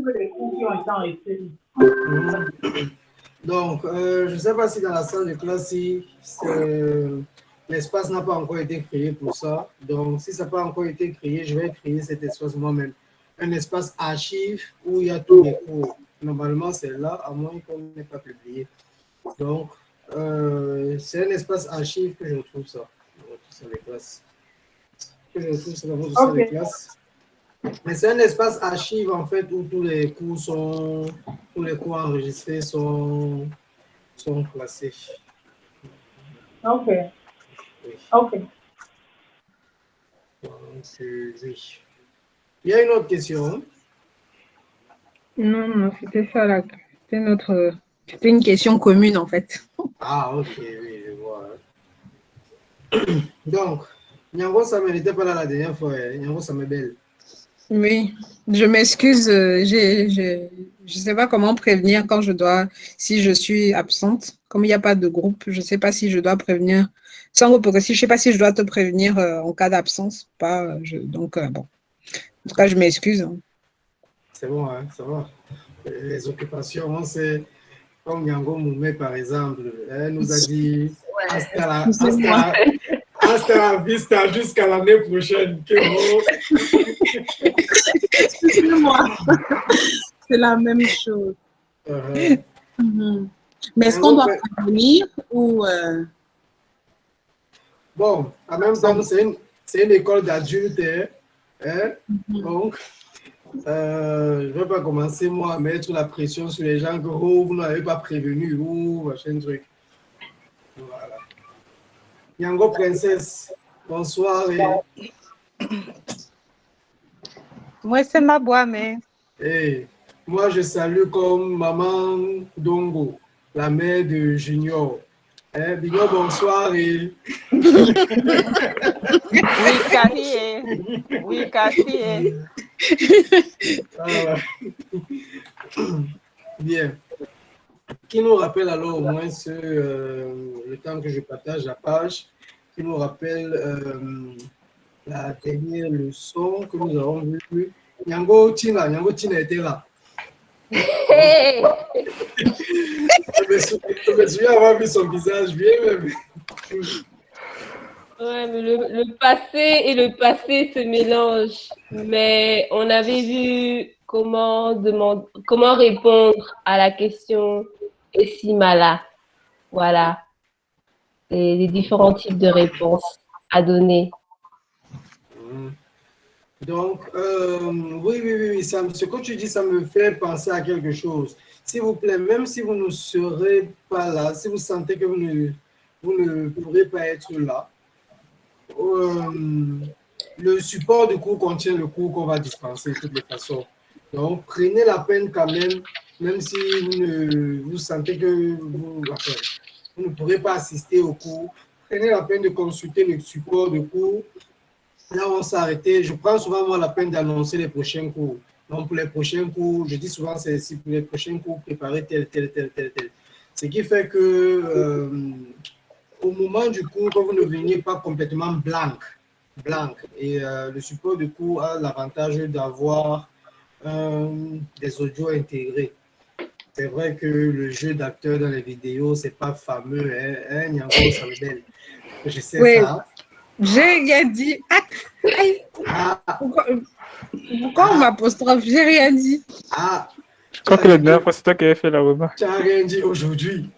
peu les cours qui ont été enregistrés. Donc, je ne sais pas si dans la salle de classe, si l'espace n'a pas encore été créé pour ça. Donc, si ça n'a pas encore été créé, je vais créer cet espace moi-même. Un espace archive où il y a tous les cours. Normalement, c'est là, à moins qu'on n'ait pas publié. Donc, c'est un espace archive que je retrouve ça. Dans votre salle de classe. Que je retrouve ça dans votre salle de classe. Mais c'est un espace archive, en fait, où tous les cours enregistrés sont classés. Ok. Oui. Ok. Donc, oui. Il y a une autre question. Non, non, c'était ça là. C'était une question commune en fait. Ah, ok, oui, je vois. Donc, Nyango Sam n'était pas là la dernière fois. Nyango Sam est belle. Oui, je m'excuse. Je sais pas comment prévenir quand je dois, si je suis absente. Comme il n'y a pas de groupe, je sais pas si je dois prévenir. Sans groupe progressif, je sais pas si je dois te prévenir en cas d'absence. Pas, donc, bon. En tout cas, je m'excuse. Hein. C'est bon, hein, ça va. Les occupations, c'est comme Nyango Moumé, par exemple. Elle nous a dit hasta la vista jusqu'à l'année prochaine. Excusez-moi. C'est la même chose. Mais est-ce qu'on doit prévenir ou... Bon, en même temps, c'est une école d'adultes. Hein? Donc, je ne vais pas commencer, moi, à mettre la pression sur les gens que vous n'avez pas prévenu ou machin truc. Voilà. Nyango Princesse, bonsoir. Moi, c'est ma boîte, mais... Hey, moi, je salue comme Maman Dongo, la mère de Junior. Hein, Bignon, bonsoir. Oui, Carrie. Oui, Carrie. Voilà. Bien. Qui nous rappelle alors au moins le temps que je partage la page, qui nous rappelle la dernière leçon que nous avons vue. Nyango Tina était là. Hey. Je me souviens avoir vu son visage bien même. Ouais, mais le passé et le passé se mélangent. Mais on avait vu comment répondre à la question Essimala. Voilà. Et les différents types de réponses à donner. Donc, oui, ce que tu dis, ça me fait penser à quelque chose. S'il vous plaît, même si vous ne serez pas là, si vous sentez que vous ne pourrez pas être là, le support du cours contient le cours qu'on va dispenser de toutes les façons. Donc, prenez la peine quand même si vous sentez que vous ne pourrez pas assister au cours, prenez la peine de consulter le support de cours. Là, on s'est arrêté. Je prends souvent moi la peine d'annoncer les prochains cours. Donc, pour les prochains cours, je dis souvent, c'est si pour les prochains cours, préparez tel. Ce qui fait que au moment du cours, quand vous ne veniez pas complètement blanc. Et le support du cours a l'avantage d'avoir des audios intégrés. C'est vrai que le jeu d'acteur dans les vidéos, c'est pas fameux, hein, Nyango Sambel. Je sais ça. J'ai rien dit. Pourquoi on m'apostrophe? J'ai rien dit. Je crois que la dernière fois, c'est toi qui avais fait la remarque. Tu n'as rien dit aujourd'hui.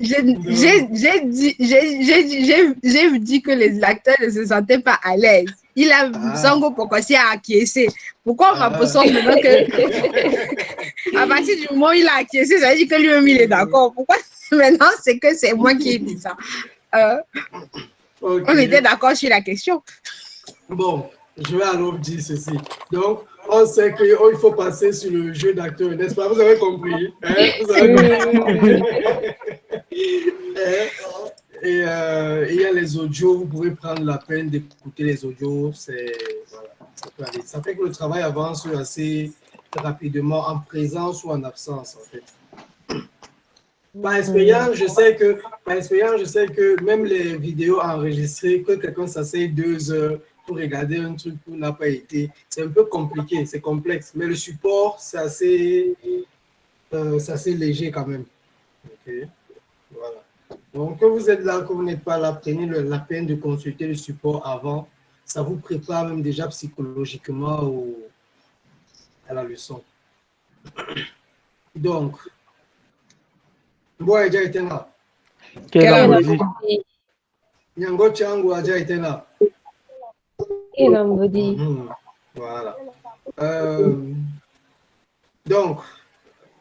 J'ai dit que les acteurs ne se sentaient pas à l'aise. Il a Sango Pokossi a acquiescé. Pourquoi on m'apostrophe maintenant que à partir du moment où il a acquiescé, ça veut dire que lui-même il est d'accord. Pourquoi maintenant c'est que c'est moi qui ai dit ça? On était d'accord sur la question. Bon, je vais alors dire ceci. Donc, on sait qu'il faut passer sur le jeu d'acteur, n'est-ce pas? Vous avez compris? Hein? Vous avez compris? Et il y a les audios, vous pouvez prendre la peine d'écouter les audios. Voilà, ça fait que le travail avance assez rapidement, en présence ou en absence, en fait. Par expérience, je sais que même les vidéos enregistrées, que quelqu'un s'asseye 2 heures, pour regarder un truc où n'a pas été. C'est un peu compliqué, c'est complexe. Mais le support, c'est assez léger quand même. Ok, voilà. Donc, quand vous êtes là, que vous n'êtes pas là, prenez la peine de consulter le support avant. Ça vous prépare même déjà psychologiquement à la leçon. Donc, Mboa a déjà été là. Quel ambodi. Nyango Chango a déjà été là. Et l'ambodi. Voilà. Donc,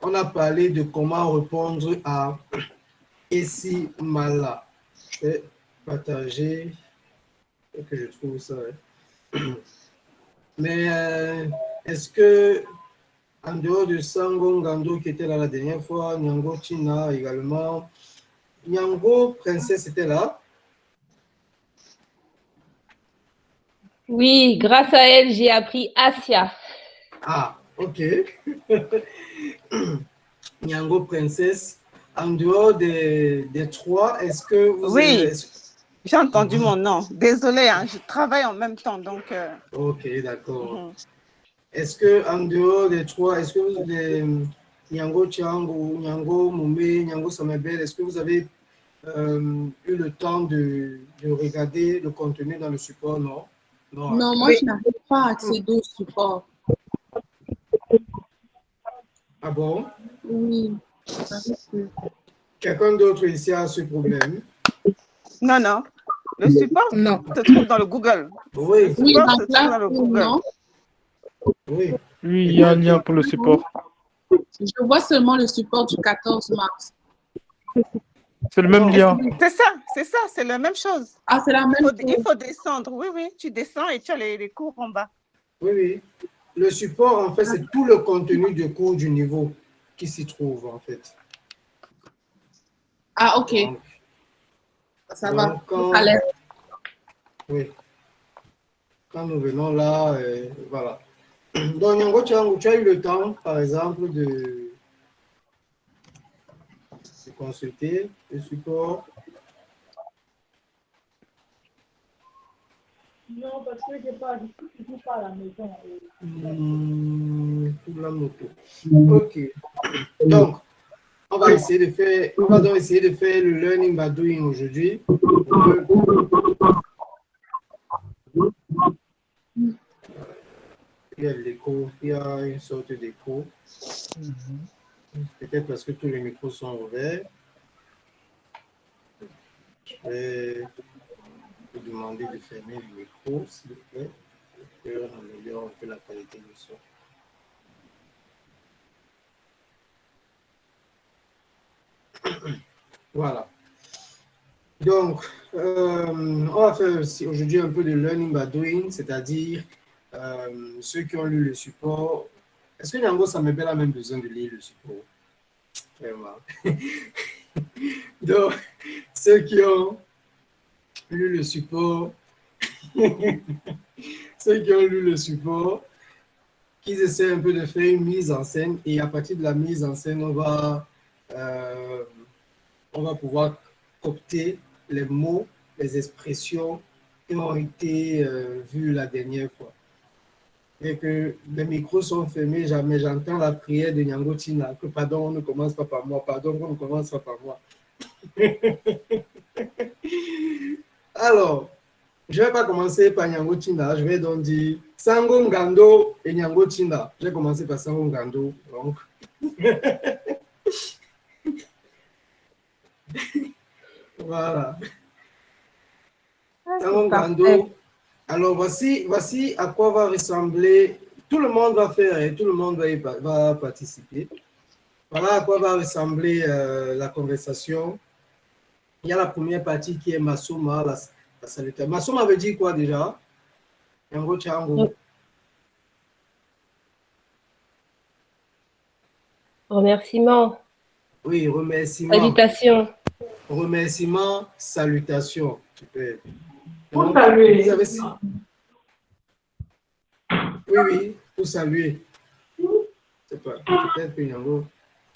on a parlé de comment répondre à Esi Mala. Je vais partager que je trouve ça. Mais est-ce que, en dehors de Sango Ngando qui était là la dernière fois, Nyango China également, Nyango Princesse était là? Oui, grâce à elle, j'ai appris Asia. Ah, ok. Nyango Princesse, en dehors des trois, est-ce que vous Oui, avez... j'ai entendu mon nom. Désolée, hein, je travaille en même temps, donc... Ok, d'accord. Est-ce que en dehors des trois, est-ce que vous avez Nyango Chango, Nyango Mumbe, Nyango Samebel, est-ce que vous avez eu le temps de regarder le contenu dans le support? Non? Non, Non, moi, je n'arrive pas à accéder au support. Ah bon? Oui. Quelqu'un d'autre ici a ce problème? Non, non. Le support Non. se trouve dans le Google. Oui. Le support se trouve dans le Google. Non. Oui. Oui, il y a un lien pour le support. Je vois seulement le support du 14 mars. C'est le même lien. C'est ça, c'est la même chose. Ah, c'est la même chose. Il faut descendre, oui, oui. Tu descends et tu as les cours en bas. Oui, oui. Le support, en fait, c'est tout le contenu du cours du niveau qui s'y trouve, en fait. Ah, ok. Donc, ça va. Oui. Quand nous venons là, voilà. Donc, Nyango Chango, tu as eu le temps, par exemple, de consulter le support? Non, parce que je ne suis pas à la maison. Pour la moto. Ok. Donc, on va essayer de faire le learning by doing aujourd'hui. Il y a l'écho, il y a une sorte d'écho. Peut-être parce que tous les micros sont ouverts. Je vais vous demander de fermer le micro, s'il vous plaît, pour qu'on améliore un peu la qualité du son. Voilà. Donc, on va faire aujourd'hui un peu de learning by doing, c'est-à-dire ceux qui ont lu le support. Est-ce que Nyango Samebel a même besoin de lire le support? Vraiment. Donc, ceux qui ont lu le support, qu'ils essaient un peu de faire une mise en scène, et à partir de la mise en scène, on va pouvoir copter les mots, les expressions qui ont été vues la dernière fois. Et que les micros sont fermés, jamais j'entends la prière de Nyango Tina, que pardon, on ne commence pas par moi, pardon, on ne commence pas par moi. Alors, je ne vais pas commencer par Nyango Tina, je vais donc dire Sango Ngando et Nyango Tina. Je vais commencer par Sango Ngando. Donc. Voilà. Sango Ngando. Alors, voici à quoi va ressembler. Tout le monde va faire et tout le monde va participer. Voilà à quoi va ressembler la conversation. Il y a la première partie qui est Masoma, la salutation. Masoma veut dire quoi déjà? Nyango Chango. Remerciement. Oui, remerciement. Salutations. Remerciement, salutation. Super. Pour saluer. Oui, pour saluer. C'est pas. Peut-être que Nyango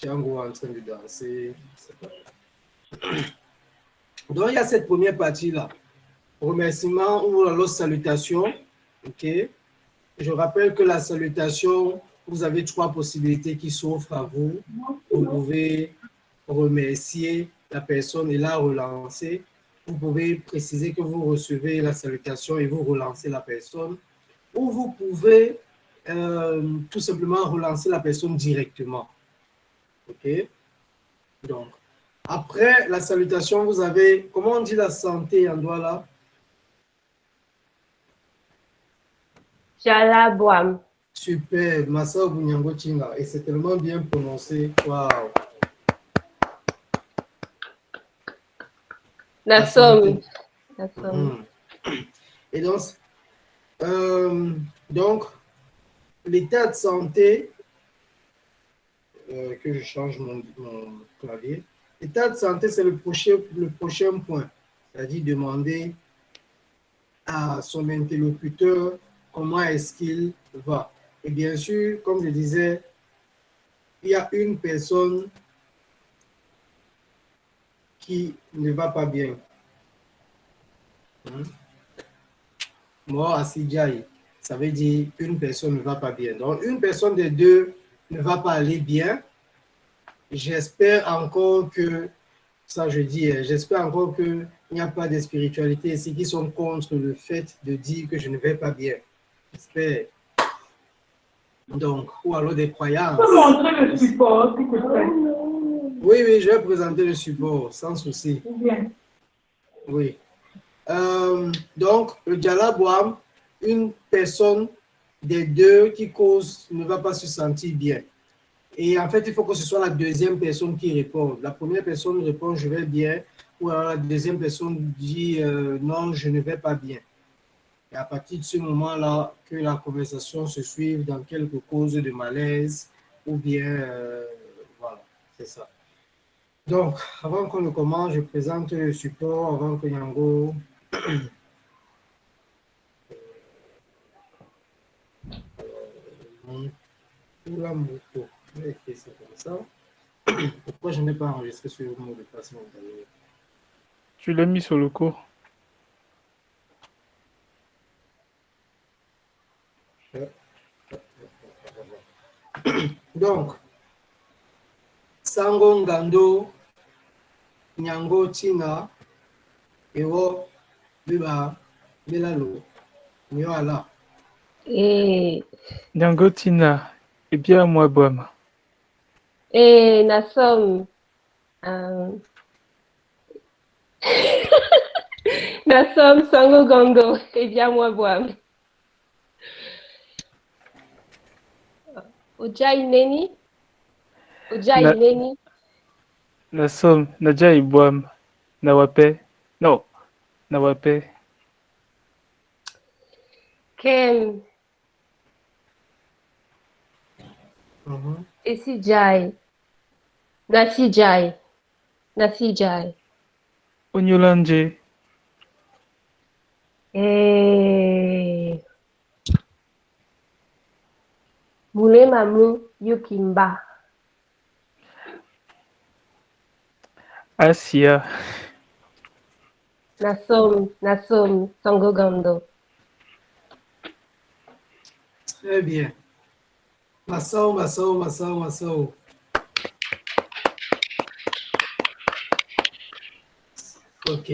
Chango est en train de danser. C'est pas. Donc, il y a cette première partie-là. remerciement ou alors salutation. OK? Je rappelle que la salutation, vous avez 3 possibilités qui s'offrent à vous. Vous pouvez remercier la personne et la relancer. Vous pouvez préciser que vous recevez la salutation et vous relancez la personne. Ou vous pouvez tout simplement relancer la personne directement. OK? Donc, après la salutation, vous avez, comment on dit la santé en Douala? Jalabwam. Super, Massa Bunyango Chinga. Et c'est tellement bien prononcé. Waouh! Nasom. Et donc, l'état de santé, que je change mon clavier, l'état de santé, c'est le prochain point, c'est-à-dire demander à son interlocuteur comment est-ce qu'il va. Et bien sûr, comme je disais, il y a une personne qui ne va pas bien. Moi, Asidjaï, ça veut dire une personne ne va pas bien. Donc, une personne des deux ne va pas aller bien. J'espère encore que, ça je dis, j'espère encore qu'il n'y a pas de spiritualité ici qui sont contre le fait de dire que je ne vais pas bien. J'espère. Donc, ou alors des croyances. Tu peux montrer le support, s'il te plaît. Oui, oui, je vais présenter le support, sans souci. Bien. Oui. Donc, le Djalabouam, une personne des deux qui cause ne va pas se sentir bien. Et en fait, il faut que ce soit la deuxième personne qui répond. La première personne répond je vais bien, ou alors la deuxième personne dit non, je ne vais pas bien. Et à partir de ce moment-là, que la conversation se suive dans quelques causes de malaise, ou bien, voilà, c'est ça. Donc, avant qu'on ne commence, je présente le support avant que Yango la moto. Je vais écrire ça comme ça. Pourquoi je n'ai pas enregistré sur le mot de passe mondial? Tu l'as mis sur le cours. Donc, Sango Ngando, Nyango Tina, Ewo, Biba, Belalo, Nyoala. Et Nyangotina, et bien moi, Boam. Nasom. Nasom Sango Gondo. Et bien moi, Boam. Ojai Neni. Ojai Neni. La somme, Nadja et Boam. Nawape. Non, Nawape. Kem. Esijai. Nasijai. Nasijai. Onyolanje. Mule Mamu Yukimba. Asia. Nasom Sango Gondo. Très bien. Massao. Ok.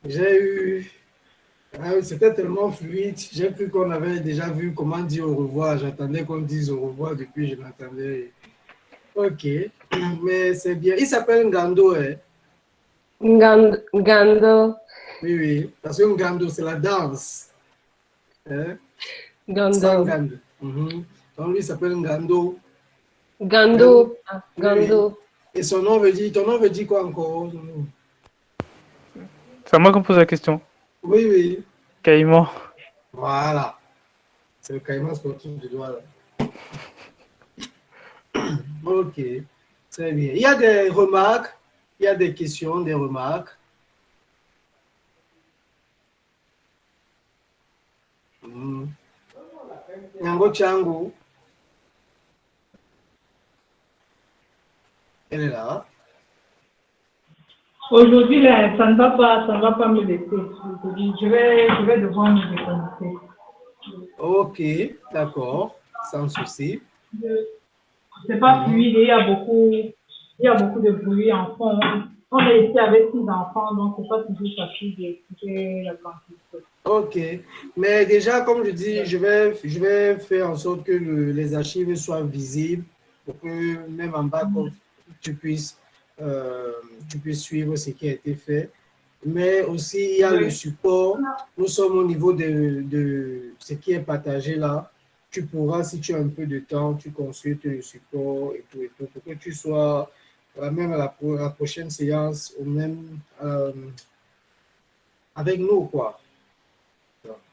J'ai eu... C'était tellement fluide. J'ai cru qu'on avait déjà vu comment dire au revoir. J'attendais qu'on dise au revoir depuis, je m'attendais. Ok. Mais c'est bien. Il s'appelle Ngando, hein? Ngando. Oui. Parce que Ngando, c'est la danse. Hein? Gando. Ngando. Donc lui, il s'appelle Ngando. Gando. Oui. Et son nom veut dire... Ton nom veut dire quoi encore? C'est à moi qu'on pose la question. Oui. Caïman. Voilà. C'est le caïman sportif de Douala. Ok. Très bien. Il y a des remarques, il y a des questions, des remarques. Nyango Chango. Elle est là. Aujourd'hui, là, ça ne va pas me laisser. Je vais devoir me déconnecter. Ok, d'accord, sans souci. C'est pas fluide, il y a beaucoup de bruit en fond. On est ici avec 6 enfants, donc c'est pas toujours facile d'écouter la quantité. Ok, mais déjà, comme je dis, je vais faire en sorte que les archives soient visibles pour que même en bas, tu puisses suivre ce qui a été fait. Mais aussi, il y a le support. Nous sommes au niveau de ce qui est partagé là. Tu pourras, si tu as un peu de temps, tu consultes le support et tout, pour que tu sois même à la prochaine séance ou même avec nous, quoi.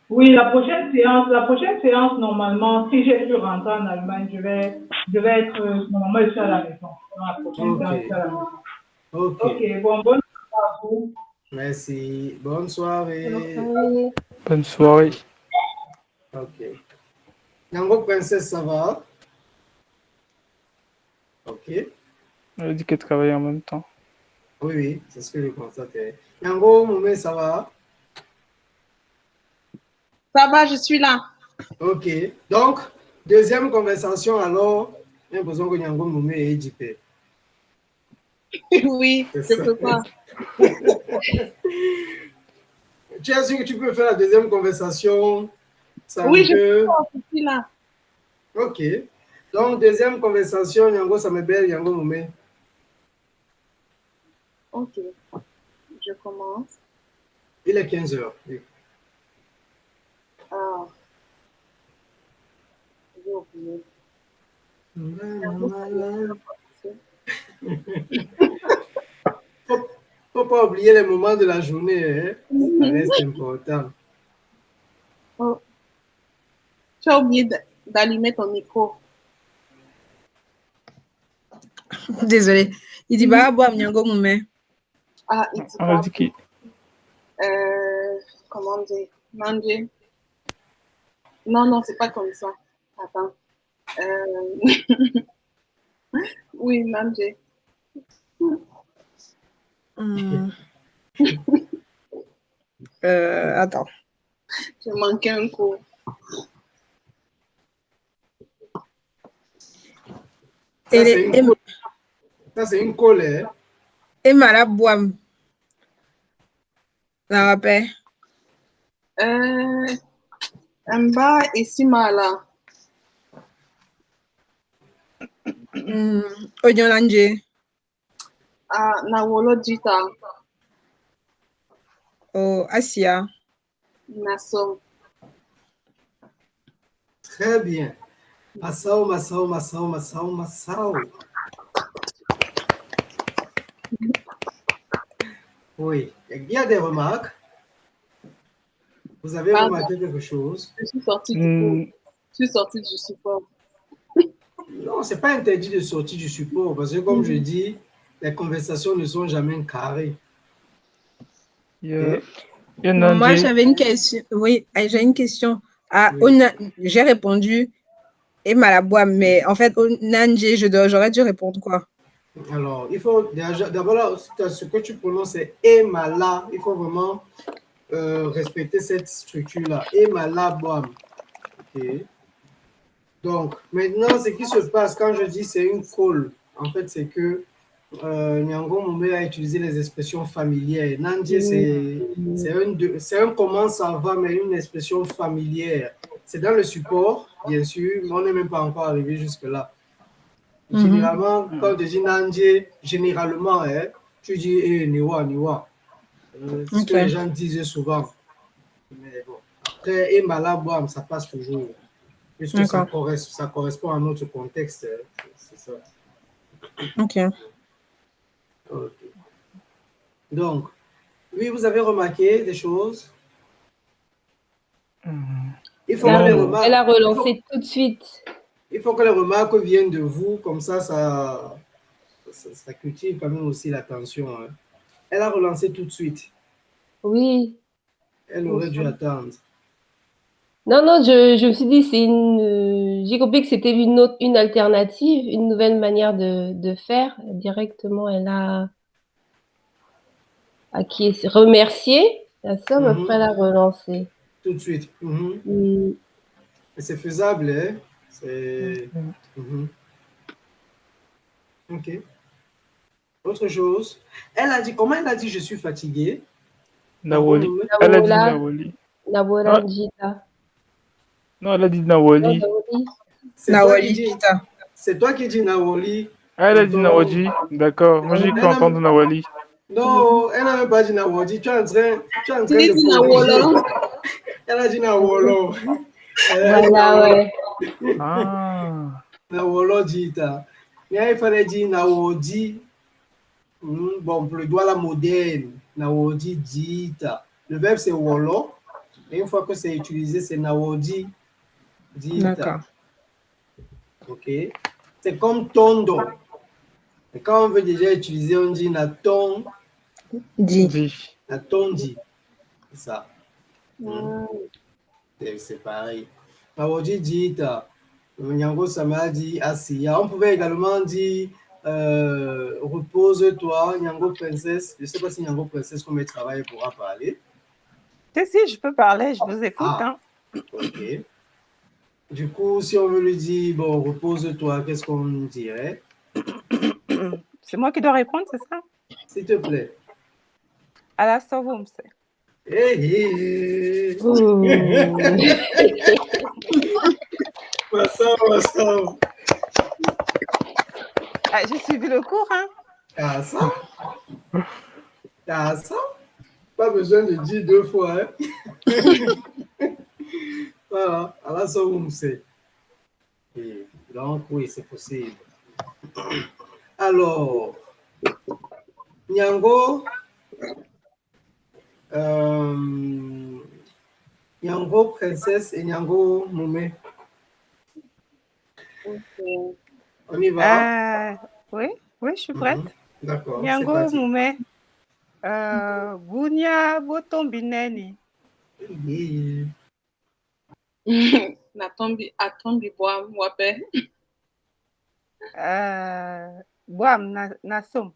Oui, la prochaine séance, normalement, si j'ai pu rentrer en Allemagne, je vais être, normalement, je suis à la maison. Dans la prochaine séance, je suis à la maison. Ok. Ok, bon, bonne soirée à vous. Merci. Bonne soirée. Bonne soirée. Ok. Yango Princesse, ça va? Ok. Elle a dit qu'elle travaillait en même temps. Oui, oui, c'est ce que je constatais. Yango Moumé, ça va? Ça va, je suis là. Ok. Donc, deuxième conversation, alors, j'ai l'impression que Yango Moumé est JP. Oui, C'est je ça. peux pas. Tu es sûr que tu peux faire la deuxième conversation sans Oui, je que... peux pas, je suis là. Ok. Donc, deuxième conversation, Yango Samebel, Yango Moumé. Ok, je commence. Il est 15 heures. Oui. Ah, j'ai oublié. Faut pas oublier les moments de la journée, hein? Ça reste important. Oh, tu as oublié d'allumer ton micro. Désolée. Il dit, bah, bois, Nyango Moumé. Ah, il dit On a pas. dit qui? Comment dire? Manger. Non, non, c'est pas comme ça. Attends. Oui, manger. Attends. J'ai manqué un cours. Ça, c'est une colle. Ça, c'est une colle, hein? Et Malabouam. La rappelle. Mba et Simala. Onyolanje. Ah, Nawolo Dita. Oh, Asia. Nasom. Très bien. Massao, Massao, Massao, Massao, Massao. Oui. Il y a des remarques. Vous avez remarqué quelque chose? Je suis sortie du cours. Je suis sortie du support. Non, ce n'est pas interdit de sortir du support parce que, comme je dis, les conversations ne sont jamais carrées. Moi, j'avais une question. Oui, j'ai une question. Ah, j'ai répondu et Malabouam, mais en fait, Nanje, j'aurais dû répondre quoi? Alors, il faut d'abord, ce que tu prononces, c'est Emala. Il faut vraiment respecter cette structure-là. Emala-boam. OK. Donc, maintenant, ce qui se passe quand je dis c'est une colle, en fait, c'est que Nyango Moumé a utilisé les expressions familières. Nandje, c'est un comment ça va, mais une expression familière. C'est dans le support, bien sûr, mais on n'est même pas encore arrivé jusque-là. Généralement, quand tu dis Nandje, généralement, hein, tu dis Niwa, Niwa. Ce que les gens disent souvent. Mais bon, après, et Malabouam, ça passe toujours. Puisque ça correspond à notre contexte. C'est ça. Ok. Donc, oui, vous avez remarqué des choses? Il faut que les remarques, elle a relancé tout de suite. Il faut que les remarques viennent de vous, comme ça cultive quand même aussi l'attention. Hein. Elle a relancé tout de suite. Oui. Elle aurait dû attendre. Non, non, je me suis dit, j'ai compris que c'était une alternative, une nouvelle manière de faire. Directement, elle a remercier. La sœur me Mhm. ferait la relancer. Tout de suite. Mhm. Hmm. Et c'est faisable, hein? C'est... Mhm. Ok. Autre chose. Elle a dit, comment elle a dit, je suis fatiguée? Nawali. Nango, Elle a dit Nawola, Nawali. Nawola Njita. Non, elle a dit Non, Nawali. Nawali. c'est toi qui Nawali dis, Kita. c'est toi qui dis Nawali. Elle a dit Tonton. Nawaji. D'accord. Moi, j'ai cru Elle a- entendre Nawali. non, elle n'a même pas dit Nawali. Tu es en train J'ai de dit na corriger. wolo. Elle a dit Nawolo. Voilà, ouais. Ah. Nawolo dit. Mais il fallait dire Nawodi. Bon, pour le doigt la moderne. Nawodi dit. Le verbe c'est Wolo. Et une fois que c'est utilisé, c'est Nawodi dit. D'accord. Ok. C'est comme tondo. Et quand on veut déjà utiliser, on dit naton, Dit. Dit. natondi. C'est ça. Ah, C'est pareil. Nawodi dit. Nyango Sama dit Asiya. On pouvait également dire repose-toi, Nyango Princesse. Je ne sais pas si Nyango Princesse, comme elle travaille, pourra parler. Si, je peux parler, je vous écoute. Ah, Hein. ok. Du coup, si on veut lui dire, bon, repose-toi, qu'est-ce qu'on dirait? C'est moi qui dois répondre, c'est ça? S'il te plaît. À la Sovumse. Hey, hey. Hmm. Massa. Ah, j'ai suivi le cours, hein? Ah, ça? Ah, ça? Pas besoin de dire deux fois, hein? Voilà, à la somme, c'est. Donc, oui, c'est possible. Alors, Nyango, Nyango Princesse et Nyango Moumé. ok. On y va? Oui, je suis prête. D'accord, c'est Nyango parti. Mume. Bunya Botombineni. Oui. Atombi boam wape. Boam Nasom.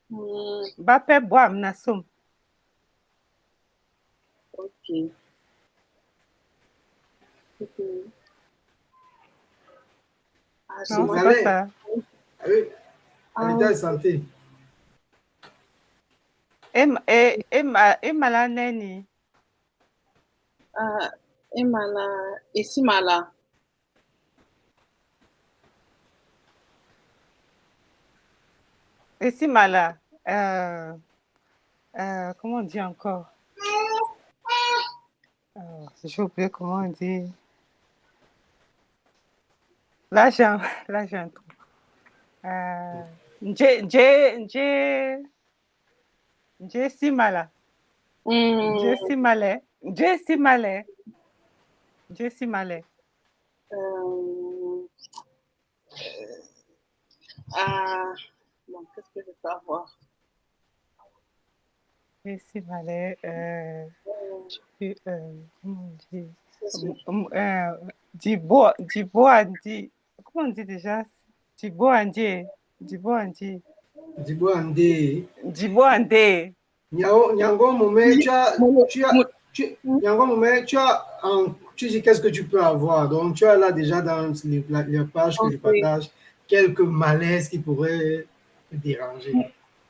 Hmm, Bape Boam Nasom. ok. Ok. Ah, j'ai Non, mal. c'est pas ça. Avec l'état de santé. Malaneni. Emala, Esimala. Esimala. Comment on dit encore? J'ai oublié comment on dit. Là, j'ai un trou. Simala. Simale. Bon, qu'est-ce que je peux avoir? Simale. Comment on dit? Diboandi. Comment on dit déjà? Diboandi. Diboandé. Nyango Moumé, Nyango Moumé, tu dis qu'est-ce que tu peux avoir. Donc, tu as là déjà dans les pages que je partage quelques malaises qui pourraient te déranger.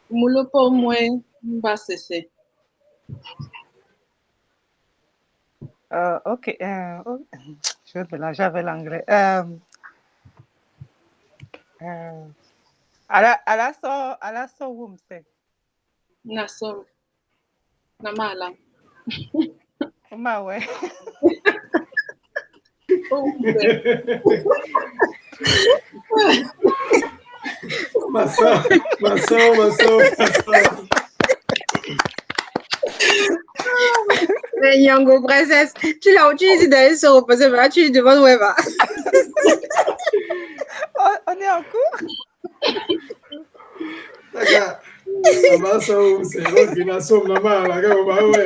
Moulopo moué, mba sese. Ok. J'avais l'anglais. Alaso Wumse. Nasom. Namala. Oma, ouais. Massa. Mais Nyango Princesse, tu l'as utilisé d'aller se reposer, mais là tu lui demandes où elle va. On est en cours? D'accord. Massa, c'est l'ordination de la main, ouais.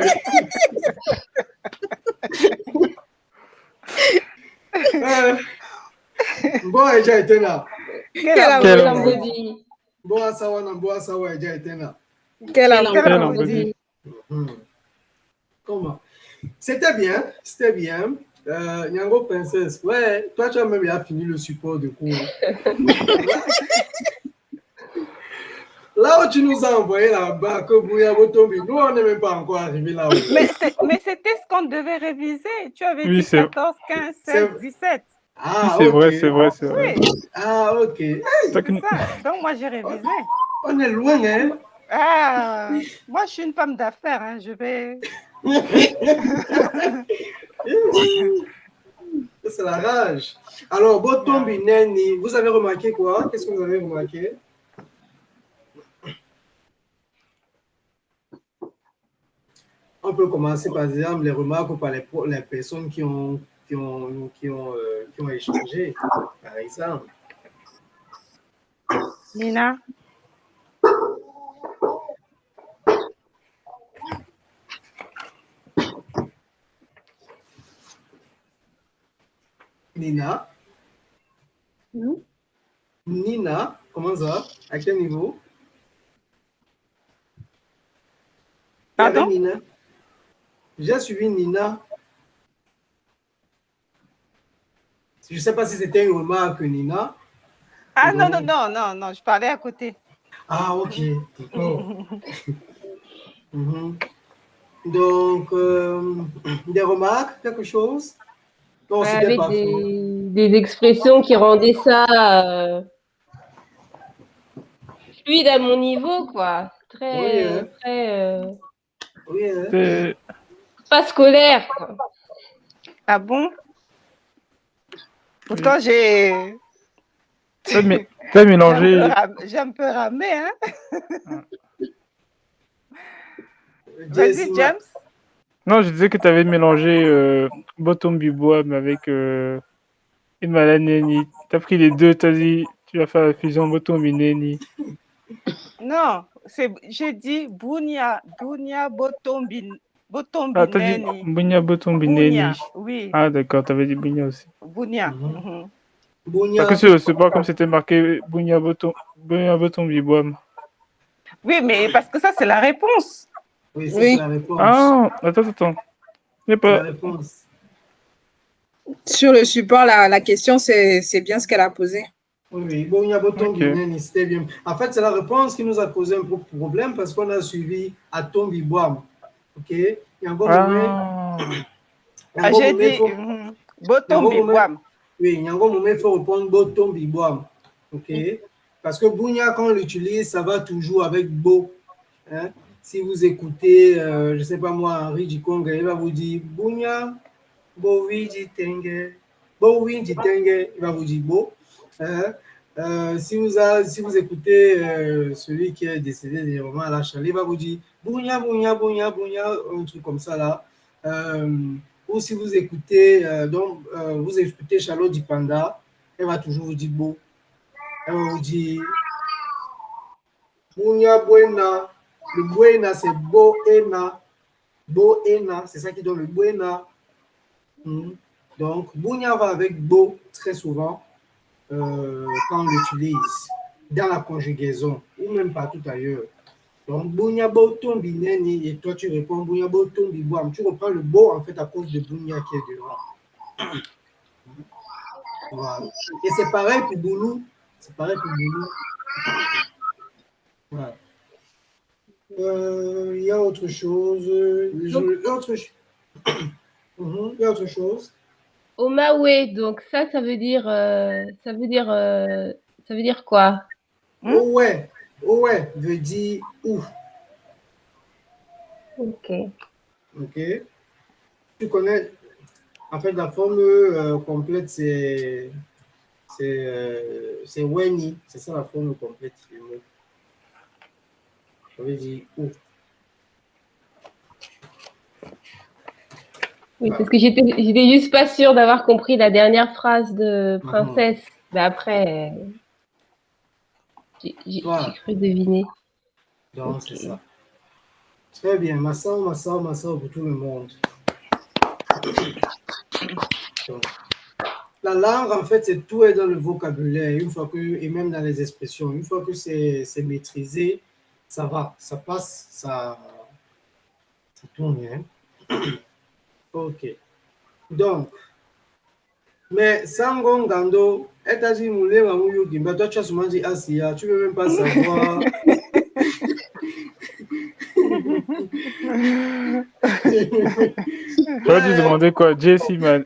Bon, elle a déjà été là. Quel amour. Lambodi. Boa Sawa, déjà été là. Quelle Quelle ambiguïté. Quelle ambiguïté. ambiguïté. Mhm. Comment? C'était bien, c'était bien. Nyango Princesse, ouais, toi tu as même bien fini le support de cours. Là où tu nous as envoyé là-bas, que Bouya Botombi, nous on n'est même pas encore arrivé là-haut. Mais c'était ce qu'on devait réviser. Tu avais Oui, dit c'est 14, 15, C'est 16, 17. Ah, c'est ok. vrai, c'est vrai, c'est vrai. Oui, Ah, ok. Hey, Toi qui- c'est ça. Donc, moi, j'ai révisé. on est loin, hein? Ah, moi, je suis une femme d'affaires. Hein. Je vais. C'est la rage. Alors, Botombi Neni, vous avez remarqué quoi? Qu'est-ce que vous avez remarqué? On peut commencer par exemple les remarques par les personnes qui ont échangé, par exemple. Nina, Nina, Hmm? Nina, comment ça? À quel niveau? Il y avait pardon? Nina. J'ai suivi Nina. Je ne sais pas si c'était une remarque, Nina. Ah, non, Donc- non, non, non, non, je parlais à côté. Ah, ok, d'accord. Mhm. Donc, des remarques, quelque chose? Non, Ouais, c'était avec pas fini. des expressions qui rendaient ça fluide à mon niveau, quoi. Oui, hein. Très, Oui, hein. c'est- pas scolaire, quoi. Ah bon? Pourtant, j'ai T'as j'ai mélangé. j'ai un peu ramé, hein? Vas-y, Jessima. James. Non, je disais que tu avais mélangé Bottom Biboam avec Imalaneni. Tu as pris les deux, tu as dit tu vas faire la fusion Bottom Bineni. Non, j'ai dit Bunya Botombi, Ah, tu as dit Botombineni. Bunya Bottom Bunya, Bineni. oui, Ah, d'accord, tu avais dit Bunya aussi. Bunya. Mhm. Mhm. Bounia. Parce que sur le support, comme c'était marqué Bunya Bottom Biboam. Oui, mais parce que ça, c'est la réponse. Oui, ça Oui. c'est la réponse. Ah, attends. Il n'y a C'est la pas. réponse. Sur le support, la question, c'est bien ce qu'elle a posé. Oui, oui. Bon, il y a Boton Ok. Bineni, c'était bien. En fait, c'est la réponse qui nous a causé un peu de problème parce qu'on a suivi Atom Biboam. OK? Il y a encore Ah, Ah, j'ai dit Botombi Boam. Oui, il y a encore moment, il faut répondre Boton Biboam. OK? Parce que Bounia, quand on l'utilise, ça va toujours avec Bo. Hein? Si vous écoutez, je ne sais pas moi, Henri Djikongue, il va vous dire Bounia, Bo Tenge. Bo Tenge, il va vous dire Bo. Hein? Si vous écoutez celui qui est décédé dernièrement à la Chalet, il va vous dire Bounia, un truc comme ça là. Ou si vous écoutez, vous écoutez Charlotte Dipanda, elle va toujours vous dire Bo. Elle va vous dire Bounia Buena. Le Buena, c'est Boena. Boena, c'est ça qui donne le Buena. Donc, Bounia va avec Bo très souvent quand on l'utilise dans la conjugaison ou même partout ailleurs. Donc, Bounia Boton Bineni, et toi tu réponds Bounia Boton Biboam. Tu reprends le Bo en fait à cause de Bounia qui est devant. Voilà. Et c'est pareil pour Boulou. C'est pareil pour Boulou. Voilà. Il y a autre chose. Il y a autre chose. Omawe, donc ça veut dire quoi? Ouais veut dire où. Ok. Ok. Tu connais, en fait, la forme complète, c'est Weni. C'est ça la forme complète du mot. Ça veut dire où. Oui, parce que j'étais juste pas sûre d'avoir compris la dernière phrase de Princesse. Mais après, j'ai cru deviner. Donc, c'est ça. Très bien. Massao pour tout le monde. Donc, la langue, en fait, c'est tout est dans le vocabulaire, et même dans les expressions. Une fois que c'est maîtrisé, Ça va, ça passe, ça tourne bien. Ok. Donc, mais Sangon Gando, est-ce moulé Mamouyo Gimba, toi tu as souvent dit Asia, tu ne veux même pas savoir. J'aurais dû demander quoi? Jessie, man.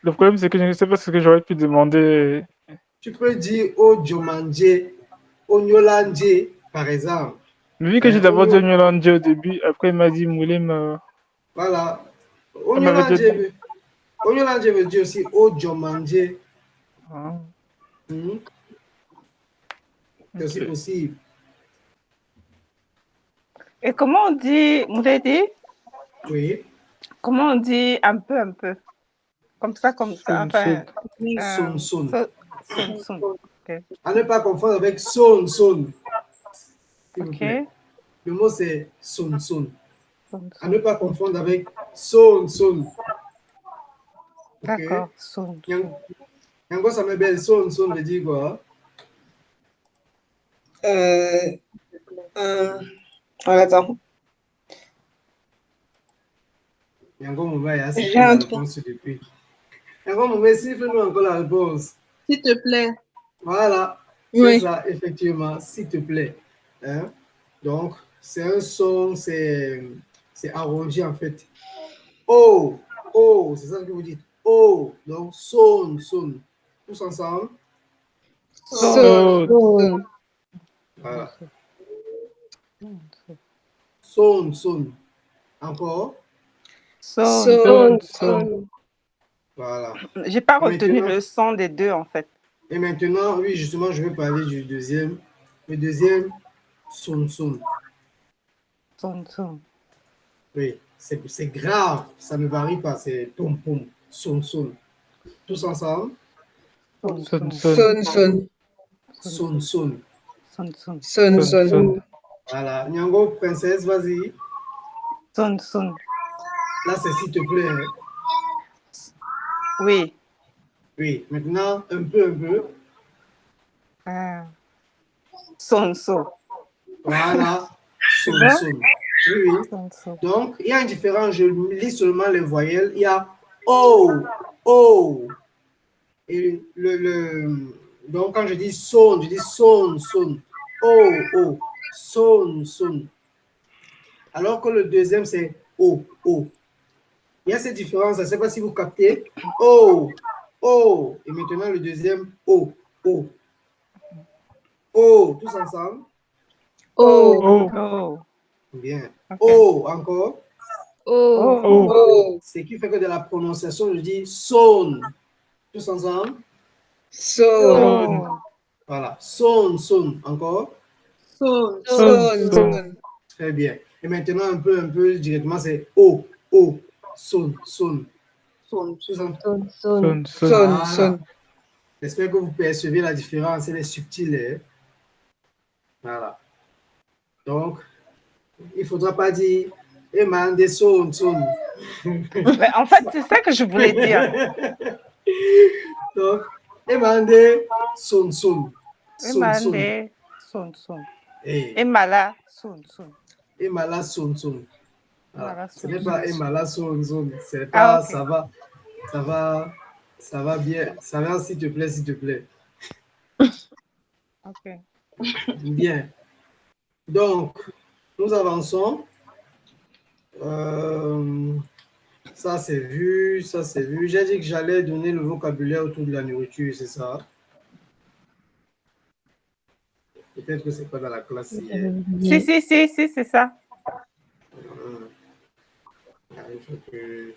Le problème, c'est que je ne sais pas ce que j'aurais pu demander. Tu peux dire Ojomanje, Onyolanje, par exemple. Mais vu que j'ai d'abord dit Onyolanje au début, après il m'a dit Moulem. Voilà. Elle m'avait dit. Onyolanje veut dire aussi Ojomanje. Ah, C'est aussi ok. possible. Et comment on dit, Mouredi? Oui. Comment on dit un peu? Comme ça. Son, Enfin, Son. son. Ok. À ne pas confondre avec son. S'il vous Ok. plaît. Le mot c'est son. Son. À ne pas confondre avec son. Ok. D'accord. Son. Yango, ça me belle. Son veut dire quoi? Attends. Yango Mouma est assez J'ai un la truc. réponse depuis. Yango Mouma, siffle-nous encore la réponse. S'il te plaît. Voilà. Oui. C'est ça, effectivement. S'il te plaît. Hein? Donc, c'est un son, c'est arrangé en fait. Oh, c'est ça que vous dites. Oh, donc son. Tous ensemble. Son. Voilà. Son. Encore. Son. Voilà. J'ai pas retenu Maintenant- le son des deux, en fait. Et maintenant, oui, justement, je vais parler du deuxième. Le deuxième, son. Son. Oui, c'est grave. Ça ne varie pas. C'est pom, son. Tous ensemble. Son. Voilà. Nyango, princesse, vas-y. Son. Là, c'est s'il te plaît. Hein. Oui. Oui. Maintenant, un peu. Son. Voilà. Son. Oui. Son. Donc, il y a une différence. Je lis seulement les voyelles. Il y a O. Et donc, quand je dis son, je dis son. O. Son. Alors que le deuxième, c'est O. Il y a cette différence. Je ne sais pas si vous captez. O. Et maintenant, le deuxième, O. Tous ensemble. Oh. Bien. Okay. O encore. Oh. Ce qui fait que de la prononciation, je dis son. Tous ensemble. Son. Voilà. Son. Encore. Son. Très bien. Et maintenant, un peu directement, c'est O. Son. Tous ensemble. Son. Voilà. J'espère que vous percevez la différence. Elle est subtile. Hein? Voilà. Donc, il ne faudra pas dire Emande son. Mais en fait, c'est ça que je voulais dire. Donc, Emande son. Emande son. Et Emala son. Emala son. Voilà. Ce n'est pas Emala son. C'est Ah, pas okay. ça va bien. Ça va, s'il te plaît. Ok. Bien. Donc, nous avançons. Ça, c'est vu. J'ai dit que j'allais donner le vocabulaire autour de la nourriture, c'est ça? Peut-être que c'est pas dans la classe hier. Si, c'est ça. Il faut que...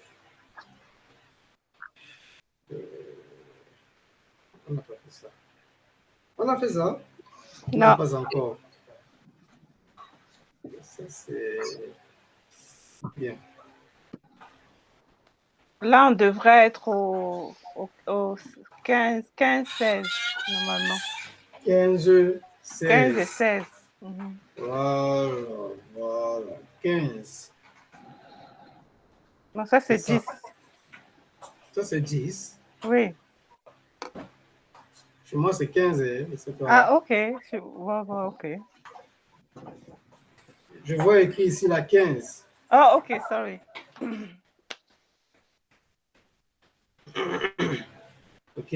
On n'a pas fait ça. On a fait ça? Non. Pas encore. Ça, c'est... Bien. Là, on devrait être au 15, 16, normalement. 15, 16. 15 et 16. Voilà. 15. Non, ça, c'est 10. Ça, c'est 10. Oui. Chez moi, c'est 15. Hein, Ah, ok. Ok. Je vois écrit ici la 15. Oh, ok, sorry. OK?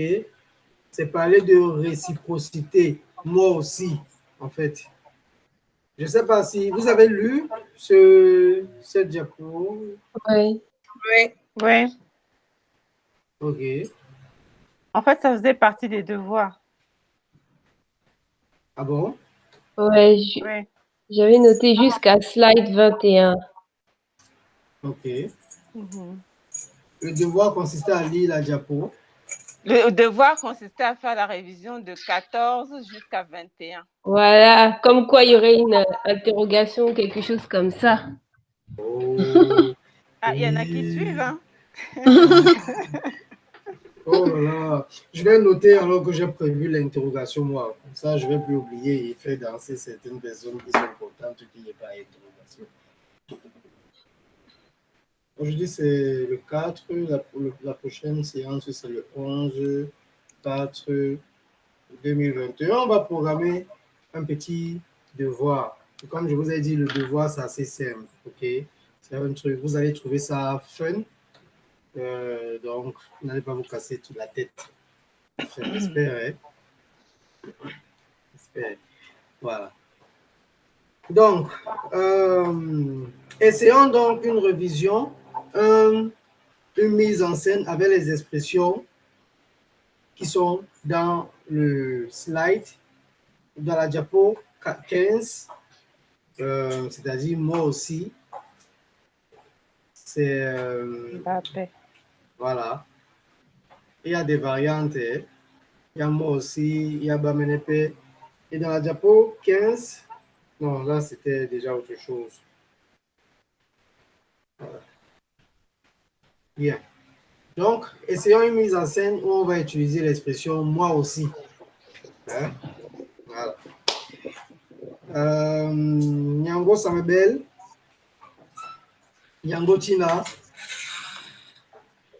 C'est parler de réciprocité. Moi aussi, en fait. Je ne sais pas si vous avez lu ce diapo. Oui. Oui. Oui. OK. En fait, ça faisait partie des devoirs. Ah bon? Oui, Oui. j'avais noté jusqu'à slide 21. OK. Mhm. Le devoir consistait à lire la diapo. Le devoir consistait à faire la révision de 14 jusqu'à 21. Voilà, comme quoi il y aurait une interrogation, quelque chose comme ça. Oh, Ah, il y en a qui oui. suivent, hein? Oh là là. Je vais noter alors que j'ai prévu l'interrogation, moi. Comme ça, je ne vais plus oublier et faire danser certaines personnes qui sont contentes qu'il n'y ait pas d'interrogation. Aujourd'hui, c'est le 4. La prochaine séance, c'est le 11 4 2021. On va programmer un petit devoir. Et comme je vous ai dit, le devoir, c'est assez simple. OK? C'est un truc, vous allez trouver ça fun. Donc, vous n'allez pas vous casser toute la tête. Enfin, j'espère, hein? J'espère. Voilà. Donc, essayons donc une révision, une mise en scène avec les expressions qui sont dans le slide, dans la diapo 15, c'est-à-dire moi aussi. C'est, voilà. Il y a des variantes. Hein. Il y a moi aussi, il y a Bamenepe. Et dans la diapo 15, non, là, c'était déjà autre chose. Voilà. Bien. Donc, essayons une mise en scène où on va utiliser l'expression « moi aussi ». Hein? Voilà. Nyango Samebel, Nyango Tina,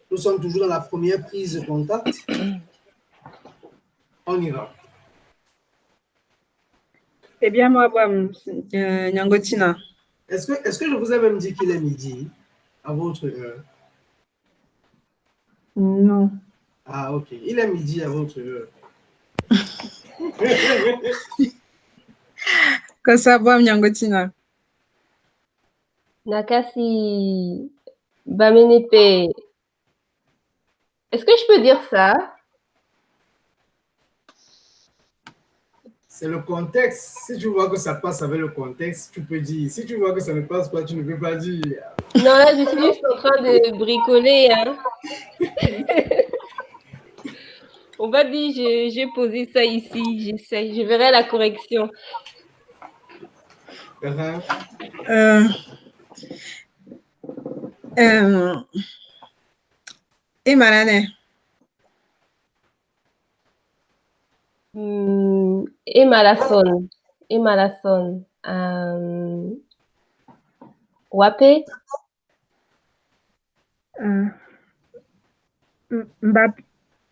nous sommes toujours dans la première prise de contact. On y va. Eh bien, moi, Nyangotina. Est-ce que je vous ai même dit qu'il est midi à votre heure? Non. Ah, ok. Il est midi à votre heure. Que ça va, Nyangotina? Nakasi Bamenepe. Est-ce que je peux dire ça? C'est le contexte. Si tu vois que ça passe avec le contexte, tu peux dire. Si tu vois que ça ne passe pas, tu ne peux pas dire. Non, là, je suis juste en train de bricoler. Hein. On va dire, j'ai posé ça ici. J'essaie. Je verrai la correction. Et Malane? Et Malason. Et Malason. Wapé?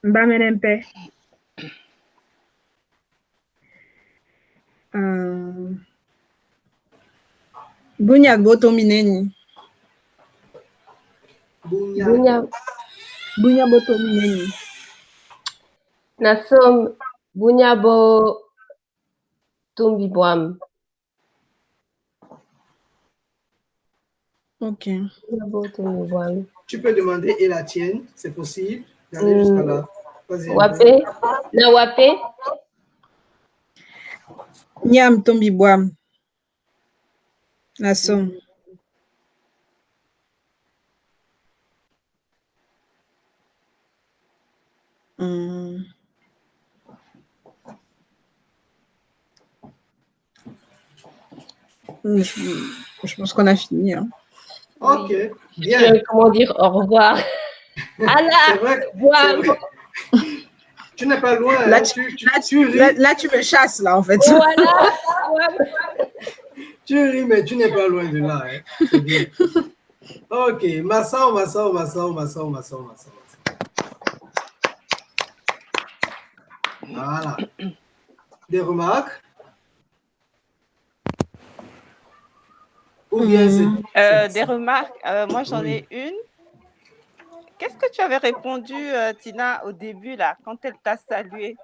Mbamenempe. Bunyat boto mineni. Bunya boto mineni. Nasom Bunyabo Tumbibwam. Ok. Tu peux demander et la tienne, c'est possible d'aller jusqu'à là. Vas-y. Wapé? Na Wapé? Nyam Tumbibwam. Nasom. Je pense qu'on a fini. Hein. Ok, bien. Comment dire au revoir? C'est vrai. Tu n'es pas loin. Là, hein. tu me chasses, là, en fait. Voilà. Tu ris, mais tu n'es pas loin de là. Hein. C'est bien. Ok, Massao. Voilà. Des remarques? Ou bien Des remarques. Moi, j'en ai une. Qu'est-ce que tu avais répondu, Tina, au début, là, quand elle t'a salué?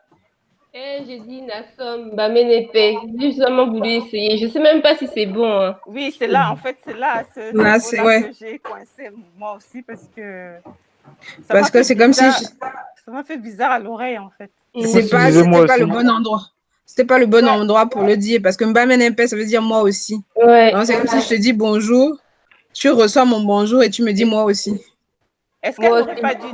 J'ai dit Nassom Bamenepe. J'ai justement voulu essayer. Je ne sais même pas si c'est bon. Hein. Oui, c'est là, en fait, c'est là, à ce Là, niveau-là que j'ai coincé, moi aussi, parce que ça Parce que c'est comme si... Ça m'a fait bizarre à l'oreille, en fait. C'était pas le bon endroit. C'était pas le bon endroit pour le dire, parce que Mbamenepe, ça veut dire moi aussi. Ouais. Donc, c'est comme si je te dis bonjour, tu reçois mon bonjour et tu me dis moi aussi. Est-ce qu'elle n'aurait pas dû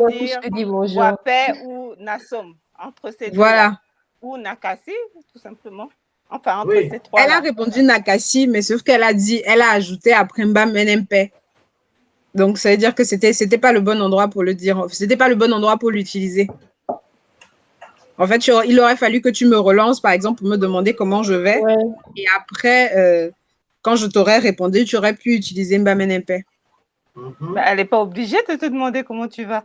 dire Wapé ou Nassom entre ces deux? Voilà. Ou Nakasi, tout simplement. Enfin, entre ces trois. Elle a répondu Nakasi, mais sauf qu'elle a dit, elle a ajouté après Mbamenepe. Donc, ça veut dire que c'était pas le bon endroit pour le dire. C'était pas le bon endroit pour l'utiliser. En fait, il aurait fallu que tu me relances, par exemple, pour me demander comment je vais. Ouais. Et après, quand je t'aurais répondu, tu aurais pu utiliser Mbamenepe. Elle n'est pas obligée de te demander comment tu vas.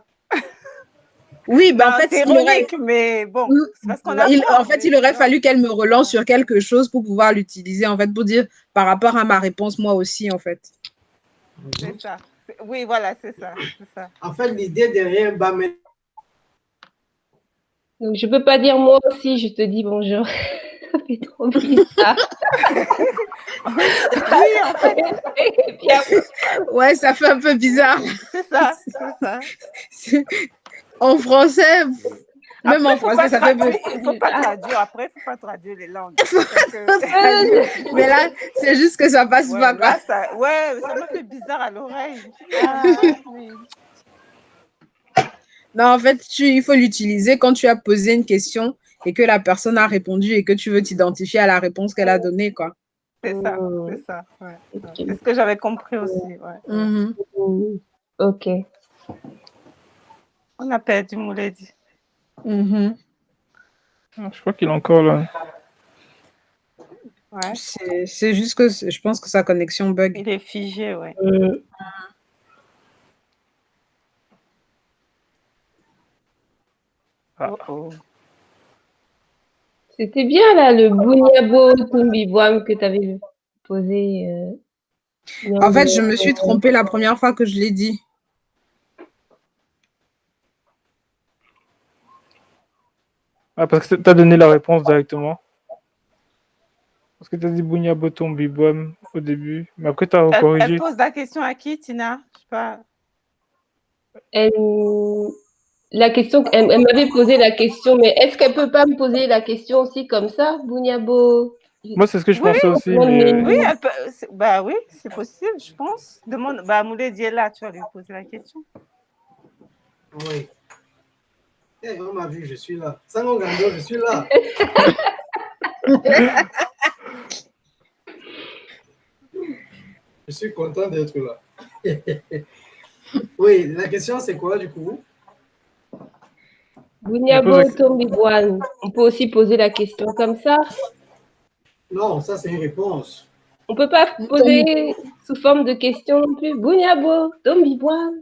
Oui, ben en fait, c'est ironique, mais bon, c'est parce qu'on a en fait, il aurait fallu qu'elle me relance sur quelque chose pour pouvoir l'utiliser, en fait, pour dire par rapport à ma réponse, moi aussi, en fait. C'est ça. Oui, voilà, c'est ça. En fait, l'idée derrière Mbamenepe. Donc, je peux pas dire moi aussi, je te dis bonjour. Ça fait trop bizarre. Oui, en fait. Ouais, ça fait un peu bizarre. C'est ça. En français, même en français, ça fait beaucoup. Il ne faut pas traduire. Après, il ne faut pas traduire les langues. Mais là, c'est juste que ça passe pas. Là, ça m'a fait bizarre à l'oreille. Non, en fait, il faut l'utiliser quand tu as posé une question et que la personne a répondu et que tu veux t'identifier à la réponse qu'elle a donnée, quoi. C'est ça. Ouais. C'est ce que j'avais compris aussi. Ouais. Ok. On a perdu Mouledi. Je crois qu'il est encore là. Ouais. C'est juste que je pense que sa connexion bug. Il est figé, ouais. C'était bien là le Bunyabo Tumbibwam que tu avais posé. En fait, je me suis trompée la première fois que je l'ai dit. Ah, parce que tu as donné la réponse directement. Parce que tu as dit Bunyabo Tumbibwam au début, mais après tu as corrigé. Elle pose la question à qui, Tina? Je sais pas. La question, elle m'avait posé la question, mais est-ce qu'elle peut pas me poser la question aussi comme ça, Bunyabo? Moi, c'est ce que je pensais aussi. Oui, elle peut, oui, c'est possible, je pense. Demande, Mouledi est là, tu vas lui poser la question. Oui. On m'a vu, je suis là. Sango Gando, je suis là. Je suis content d'être là. Oui, la question, c'est quoi, du coup? Bunyabo Tumbibwam. On peut aussi poser la question comme ça? Non, ça, c'est une réponse. On peut pas poser sous forme de question non plus. Bunyabo Tumbibwam.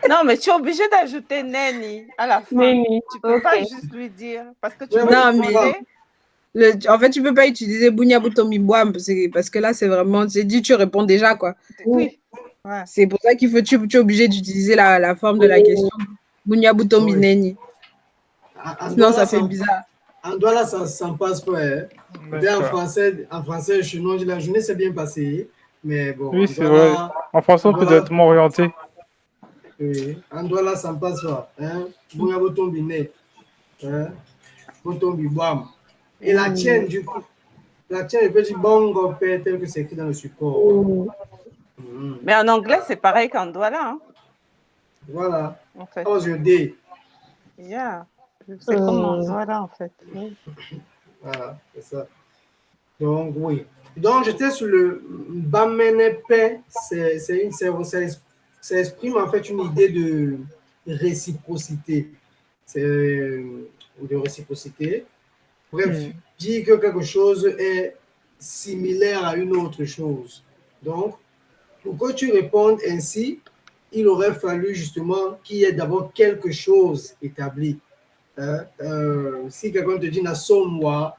Non, mais tu es obligé d'ajouter Neni à la fin. Neni. Tu peux pas juste lui dire. Parce que tu en fait, tu peux pas utiliser Bunyabo Tumbibwam parce que là, c'est vraiment, c'est dit, tu réponds déjà, quoi. Oui. Ouais. C'est pour ça qu'il faut, tu es obligé d'utiliser la forme de la question. Bunyabo Tumbineni. Sinon, ça fait bizarre. En Douala, ça ne passe pas. Hein. En français, je dis la journée s'est bien passée. Mais bon. Oui, c'est vrai. En français, on peut être moins orienté. Oui. En Douala, ça ne passe pas. Bunyabo Tumbineni. Botombibwam. Et la tienne, du coup. La tienne, je peux dire bongo père tel que c'est écrit dans le support. Mais en anglais, c'est pareil qu'en Douala. Hein. Voilà. En fait. Aujourd'hui. Yeah. C'est comme en Douala, en fait. Oui. Voilà, c'est ça. Donc, oui. Donc, j'étais sur le Bamenepe. Ça exprime en fait une idée de réciprocité. Bref, dire que quelque chose est similaire à une autre chose. Donc, pour que tu répondes ainsi, il aurait fallu justement qu'il y ait d'abord quelque chose établi. Si quelqu'un te dit Nasomwa,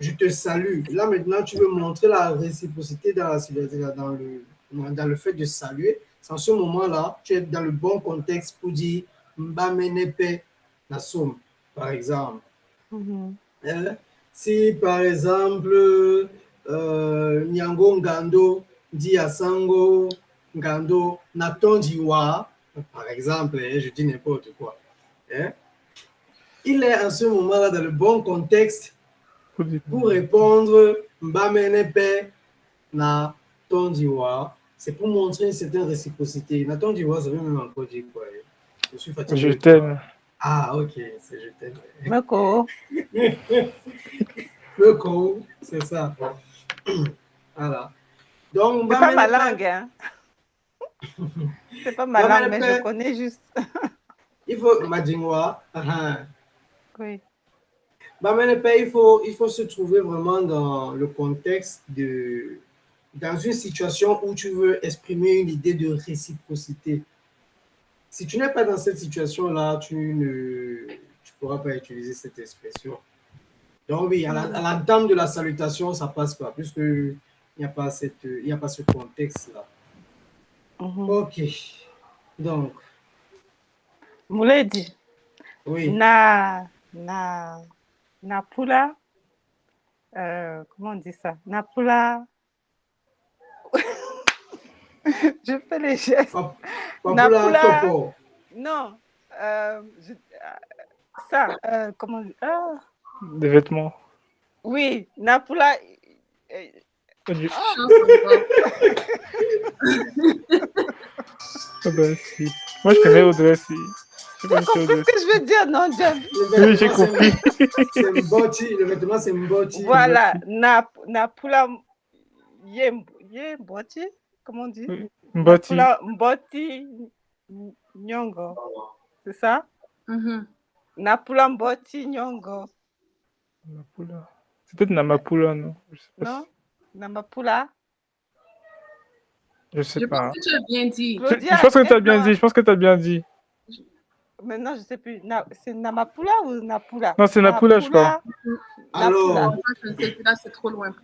je te salue. Là, maintenant, tu veux montrer la réciprocité dans le fait de saluer. C'est en ce moment-là, tu es dans le bon contexte pour dire Mbamenepe Nasom, par exemple. Hein? Si, par exemple, Nyango Ngando dit à Sango Ngando Natondiwa, par exemple, hein, je dis n'importe quoi. Hein? Il est en ce moment-là dans le bon contexte pour répondre Mbamenepe Natondiwa. C'est pour montrer une certaine réciprocité. Natondiwa, ça veut même encore dire quoi? Je suis fatigué. Je t'aime. Ah, ok, c'est je t'aime. Meko. Meko, c'est ça. Voilà. Donc, C'est pas ma langue, hein. C'est pas ma langue, mais je connais juste. Il faut Madjingwa. Oui. Il faut se trouver vraiment dans le contexte dans une situation où tu veux exprimer une idée de réciprocité. Si tu n'es pas dans cette situation-là, tu ne pourras pas utiliser cette expression. Donc oui, à l'entame de la salutation, ça passe pas, puisqu'il n'y a pas ce contexte-là. Ok. Donc. Mouledi. Oui. Napula. Comment on dit ça? Napula. Je fais les gestes. Napula Topo. Non. Ça, comment on dit? Des vêtements. Oui, Napula. Ah bah si. Moi je connais Audrey si. Tu as compris ce que je veux dire, non, John? Oui, j'ai compris. C'est Mboti, le vêtement c'est Mboti. Voilà, Napula Mboti, comment on dit? Oui. Mboti. Napula Mboti Nyongo, c'est ça? Napula Mboti Nyongo. Namapula. C'est peut-être Namapula, non? Je sais pas. Non? Namapula? Je sais pas. Je pense que tu as bien dit. Claudia, Je pense que tu as bien dit. Je pense que tu as bien dit. Maintenant, je ne sais plus. C'est Namapula ou Napula? Non, c'est Napula, je crois. Alors, Je ne sais plus, là, c'est trop loin.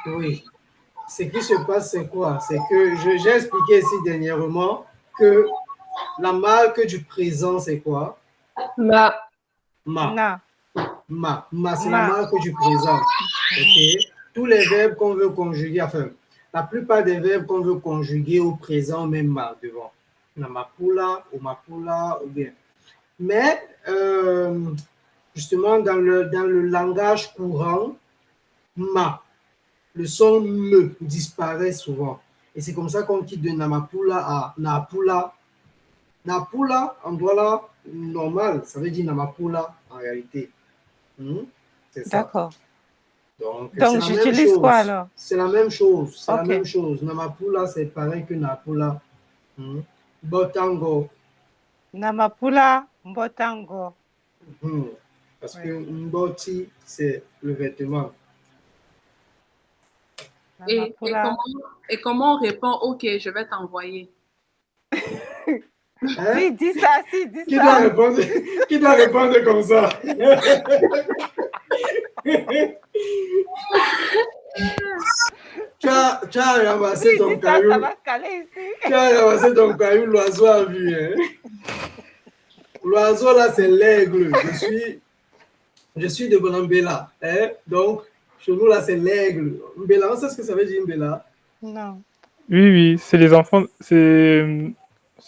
oui. Ce qui se passe, c'est quoi? C'est que j'ai expliqué ici dernièrement que la marque du présent, c'est quoi? Ma, c'est la marque du présent. Okay? Tous les verbes qu'on veut conjuguer, enfin, la plupart des verbes qu'on veut conjuguer au présent, même ma devant. Namapula, ou mapula, ou bien. Mais, justement, dans le langage courant, le son me disparaît souvent. Et c'est comme ça qu'on quitte de namapula à napula. Napula, en voilà normal, ça veut dire namapula en réalité. C'est ça. D'accord. Donc j'utilise quoi alors? C'est la même chose. C'est Okay. la même chose. Namapula, c'est pareil que napula. Botango. Namapula, Mbotango. Parce que Mboti, c'est le vêtement. Et comment on répond? Ok, je vais t'envoyer. Hein? Si, dis ça, si, dis Qui ça. Qui doit répondre comme ça? Tu as ramassé ton caillou. Ça va caler ici. Tu as ramassé ton caillou, l'oiseau a vu. Hein? L'oiseau là, c'est l'aigle. Je suis de Bonambela. Hein? Donc, chez nous là, c'est l'aigle. Mbela, on sait ce que ça veut dire Mbela? Non. Oui, c'est les enfants. C'est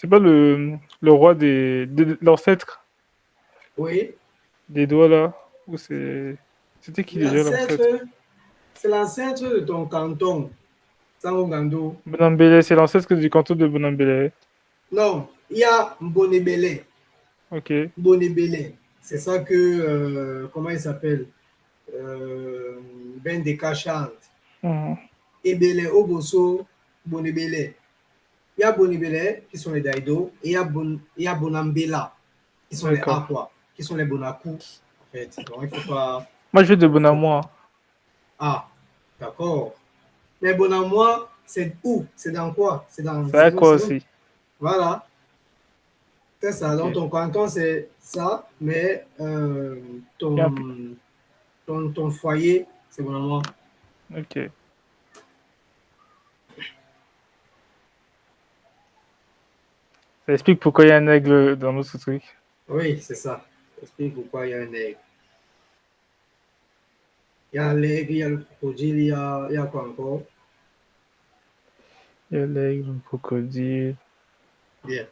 pas le roi de l'ancêtre. Oui. Des doigts là. Ou c'était qui déjà l'ancêtre? C'est l'ancêtre de ton canton. Sangongando. Bonambélé, c'est l'ancêtre du canton de Bonambélé. Non, il y a Mbonebele. Ok. Mbonebele. C'est ça que, comment il s'appelle? Ben Deka chante. Ebele, Oboso, Bonebele. Il y a Bonebele, qui sont les Daido, et il y a Bonambela, qui sont les Aqua, qui sont les Bonakou. En fait. Donc, il faut pas... Moi, je vais de Bonamois. Ah, d'accord. Mais Bonamois, c'est où? C'est dans quoi? C'est à quoi aussi? Voilà. C'est ça. Donc, ton canton, c'est ça, mais ton foyer, C'est bon à moi. Ok. Ça explique pourquoi il y a un aigle dans notre truc. Oui, c'est ça. Explique pourquoi il y a un aigle. Il y a l'aigle, il y a le crocodile, il y a quoi encore? Il y a l'aigle, le crocodile. Bien.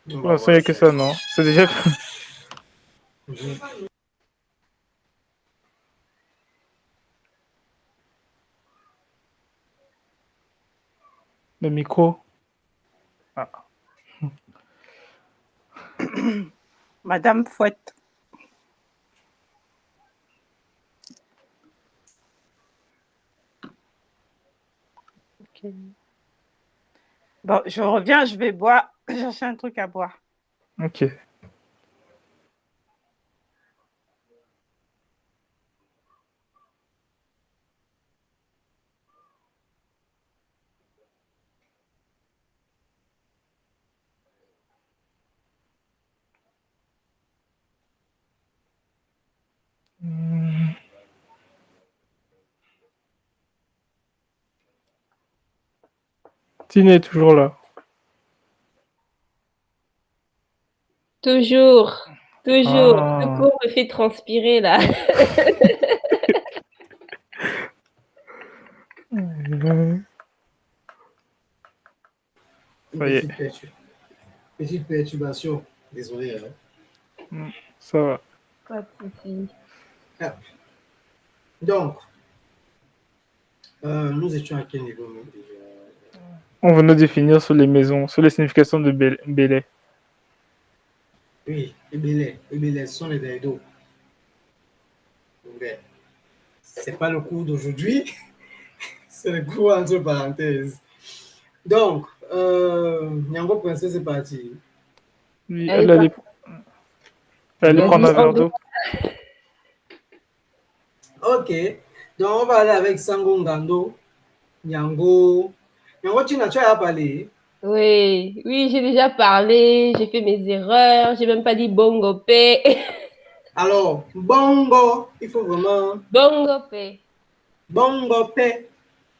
On Pour va l'instant, il n'y voir a que ça. ça, non? C'est déjà. Mhm. Le micro. Ah. Madame Fouette. Ok. Bon, je reviens, je vais boire, chercher un truc à boire. Ok. Tina est toujours là. Toujours. Toujours. Ah. Ce cours me fait transpirer, là. Ça y est. Petite perturbation. Désolé. Hein. Ça va. Pas de souci. Ah. Donc, nous étions à quel niveau déjà? On va nous définir sur les maisons, sur les significations de Belay. Oui, les sont les Daido. C'est pas le cours d'aujourd'hui, c'est le cours entre parenthèses. Donc, Nyango Princesse est parti. Oui, elle allait prendre un verre d'eau. Ok, donc on va aller avec Sango Ngando. Nyango, tu n'as pas parlé. Oui, oui, j'ai déjà parlé, j'ai fait mes erreurs, j'ai même pas dit bongo pe. Alors, bongo, il faut vraiment. Bongo pe. Bongo pe.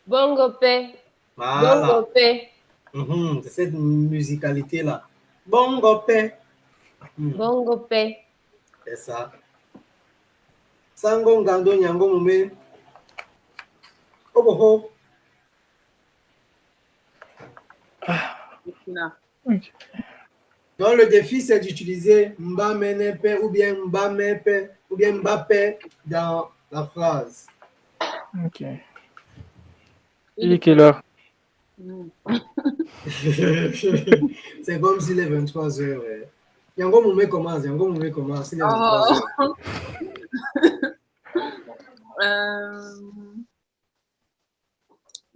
Bongo pe. Voilà. Bongo pe. C'est cette musicalité-là. Bongo pe. Bongo pe. C'est ça. Sango Ngando, Nyango Mume. Oboho. Okay. Donc, le défi, c'est d'utiliser Mbamenepe ou bien Mbamepe ou bien Mbappé dans la phrase. Ok. Il est quelle heure? C'est comme s'il est 23h. Ouais. Yango Moumé commence. Yango Moumé commence. Il est 23h.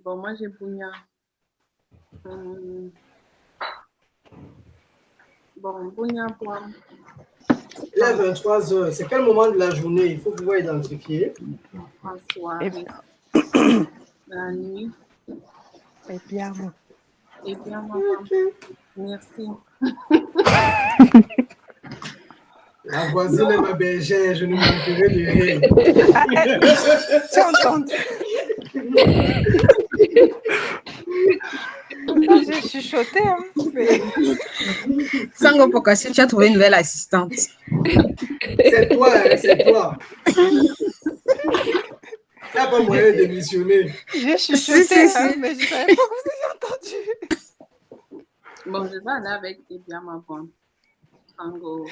Bon, moi, j'ai Bounia. Bon, Bounia, pour Il est 23h. C'est quel moment de la journée? Il faut pouvoir identifier. François. La nuit. Et bien, Et bien, maman. Merci. La voisine est ma bergère. Je ne manquerai de rien. Tu as entendu? J'ai chuchoté, hein. Mais... Sango Pokasi, tu as trouvé une nouvelle assistante. C'est toi, hein, c'est toi. Il n'y a pas moyen de démissionner. J'ai chuchoté, hein, mais je ne savais pas que vous avez entendu. Bon, je vais aller avec Ebia Mabon. Tango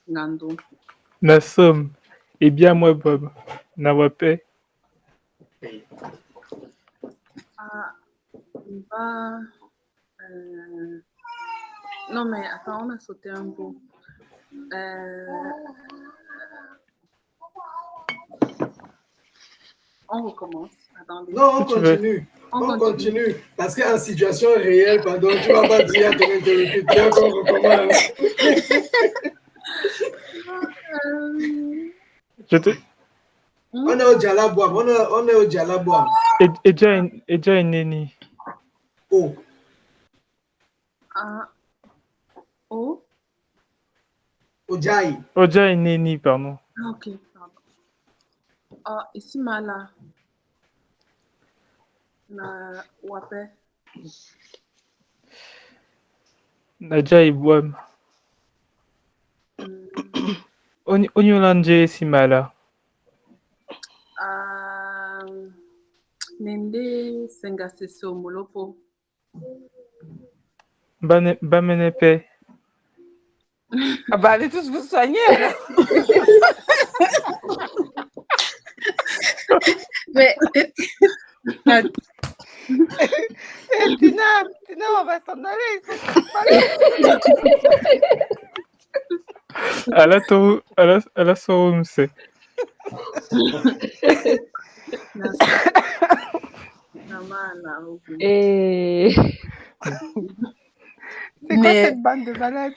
Ngando. Nassom. Et bien moi, Bob. Nawapé. Ah, il va. Non, mais attends, on a sauté un bout. On recommence. Attendez. Non, on continue. On continue. Parce qu'en situation réelle, pardon, tu ne vas pas dire à ton interlocuteur qu'on recommence. On est au Djalaboam. On est au Djalaboam. Edja et Neni. Oh. Oh. Ojai. Odja et Neni, pardon. Ah, ok, pardon. Ici, Mala. Na Wapé. Nadia Ibouam. Onyolanje Simala. Nende Sengaseso Molopo. Bamenepe. Ah bah, allez tous vous soigner, alors. Mais... Tina, on va s'en aller. Ils sont À la sorum, c'est. Et... C'est quoi cette bande de malades?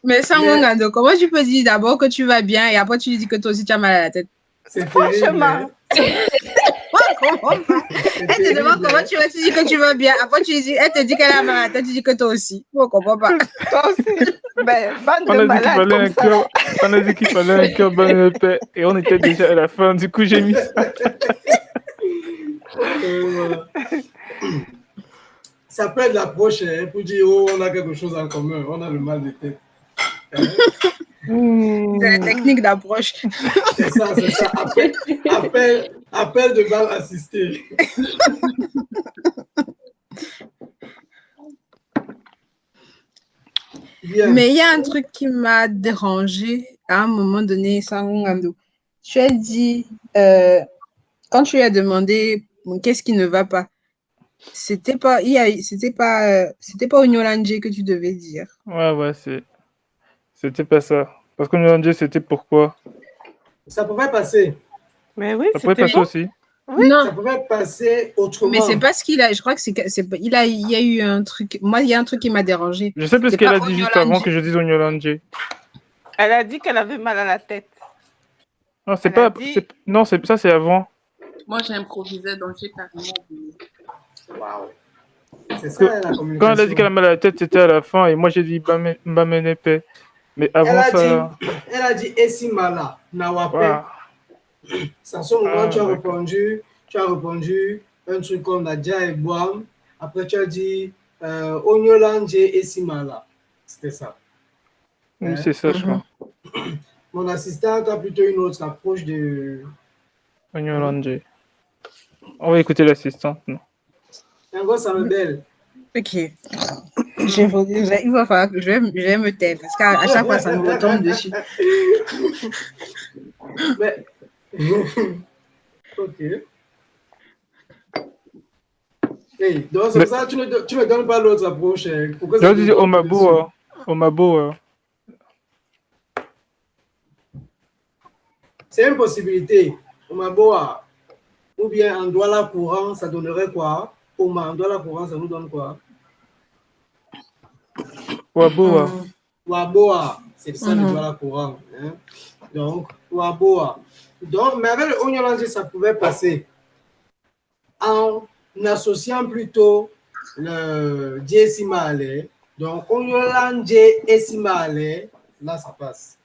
Mais Sangongando, comment tu peux dire d'abord que tu vas bien et après tu dis que toi aussi tu as mal à la tête? C'est franchement. Elle te demande comment tu vas, tu dis que tu vas bien. Après elle te dit qu'elle a mal à la tête, tu dis que toi aussi. Je ne comprends pas. Toi aussi. Ben, bande de malades comme ça. On a dit qu'il fallait un cœur bon épais et on était déjà à la fin. Du coup, j'ai mis ça. Ça peut être l'approche pour dire oh, on a quelque chose en commun, on a le mal de tête. C'est la technique d'approche. C'est ça. Appel de balle assistée. Mais il y a un truc qui m'a dérangé à un moment donné, Sangongando. Tu as dit, quand tu lui as demandé qu'est-ce qui ne va pas, c'était pas Onyolanje que tu devais dire. Ouais, c'était pas ça. Parce qu'Onyolanje, c'était pourquoi? Ça pouvait passer. Mais oui, ça pouvait passer aussi. Oui. Non. Ça pouvait passer autrement. Mais c'est pas ce qu'il a. Je crois que il y a eu un truc. Moi, il y a un truc qui m'a dérangé. Je sais plus ce qu'elle a dit juste avant que je dise Onyolanje. Elle a dit qu'elle avait mal à la tête. Non, c'est pas. Non, ça, c'est avant. Moi, j'ai improvisé, donc j'ai carrément oublié. Waouh. C'est ça la communication. Quand elle a dit qu'elle a mal à la tête, c'était à la fin, et moi j'ai dit Bamenepe. Mais avant ça. Elle a dit Esimala, Nawape. C'est à ce moment tu as répondu un truc comme Nadia et Boam. Après, tu as dit Onyolanje Esimala. C'était ça. Oui, c'est ça, je crois. Mon assistante a plutôt une autre approche de Onyolanje. On va écouter l'assistante, non? Yango, ça me belle. Ok. Il va falloir que je vais me taire parce qu'à chaque fois, ça me retombe dessus. Mais... ok. Hey, donc c'est ça, tu ne donnes pas l'autre approche. Pourquoi je dis Omabo. C'est une possibilité. Omaboa. Ou bien en douala courant, ça donnerait quoi? En douala courant, ça nous donne quoi? Waboa. C'est ça le douala courant. Hein? Donc, Waboa. Donc, mais avec le Onyolanje, ça pouvait passer. En associant plutôt le Diesimale. Donc, Onyolanje et Simale, là, ça passe.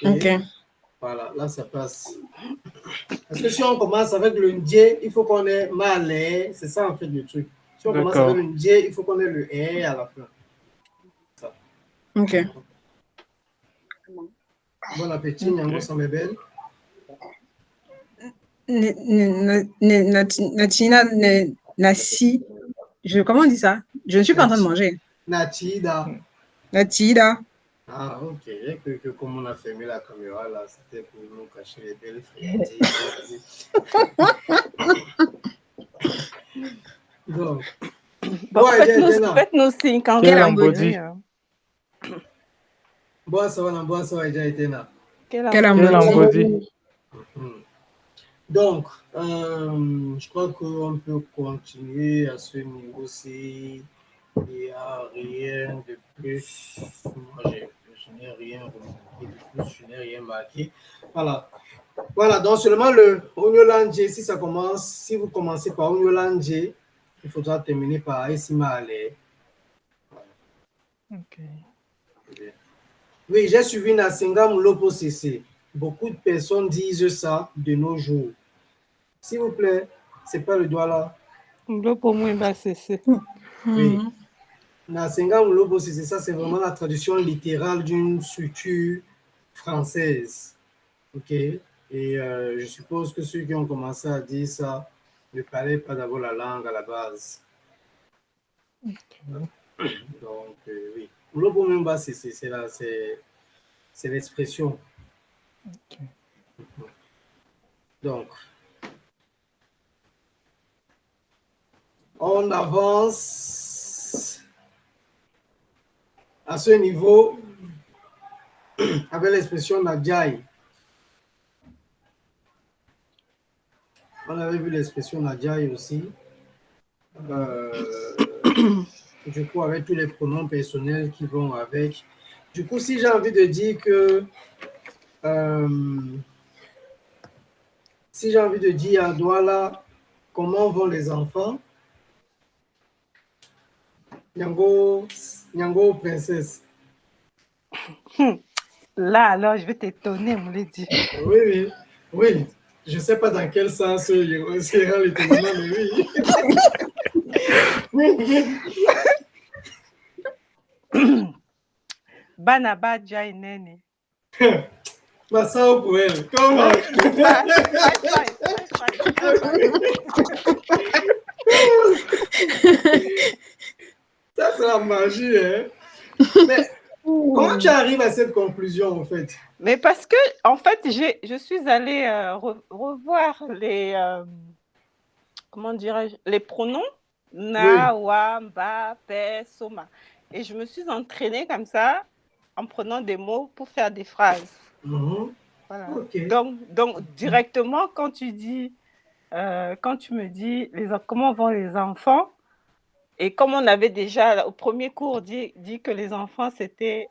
Ok. Voilà, là, ça passe. Parce que si on commence avec le Ndje, il faut qu'on ait Malais. C'est ça, en fait, le truc. Si on commence avec le Ndje, il faut qu'on ait le E à la fin. Ça. Ok. Bon appétit, Nyango sans bébé. Natina, Nasi. Comment on dit ça? Je ne suis pas en train de manger. Natida. Natida. Ah, ok. Que comme on a fermé la caméra, là, c'était pour nous cacher les belles friandises. Donc. Bon, faites-nous signe quand quel embody. Bois, ça va déjà été là. Quel embody. Donc, je crois qu'on peut continuer à ce niveau-ci. Il n'y a rien de plus. Moi, je n'ai rien remarqué de plus, je n'ai rien marqué. Voilà, donc seulement le Onyolanje, si vous commencez par Onyolanje, il faudra terminer par Essimale. Ok. Oui, j'ai suivi Nasenga Mulopo CC. Beaucoup de personnes disent ça de nos jours. S'il vous plaît, c'est pas le doigt là. Pour moi, bah, c'est. Oui. Nasenga Mulopo CC, ça c'est vraiment la traduction littérale d'une structure française. Ok. Et je suppose que ceux qui ont commencé à dire ça ne parlaient pas d'abord la langue à la base. Donc, oui. Mulopo Memba, c'est l'expression. Ok. Donc, on avance à ce niveau avec l'expression Nadjaï. On avait vu l'expression Nadjaï aussi. Du coup, avec tous les pronoms personnels qui vont avec. Du coup, si j'ai envie de dire que si j'ai envie de dire à Douala comment vont les enfants, Nyango princesse. Là, alors, je vais t'étonner, me le dit. Oui, oui, oui. Je ne sais pas dans quel sens sera l'étonnement, mais oui. Banaba Jainene. Massao pour elle. Comment? Ça, c'est la magie, hein? Mais comment tu arrives à cette conclusion, en fait? Mais parce que, en fait, je suis allée revoir les, comment dirais-je, les pronoms na, wa, ba, pe, soma. Et je me suis entraînée comme ça en prenant des mots pour faire des phrases. Voilà. Okay. Donc, directement, quand tu dis, quand tu me dis comment vont les enfants, et comme on avait déjà au premier cours dit que les enfants c'était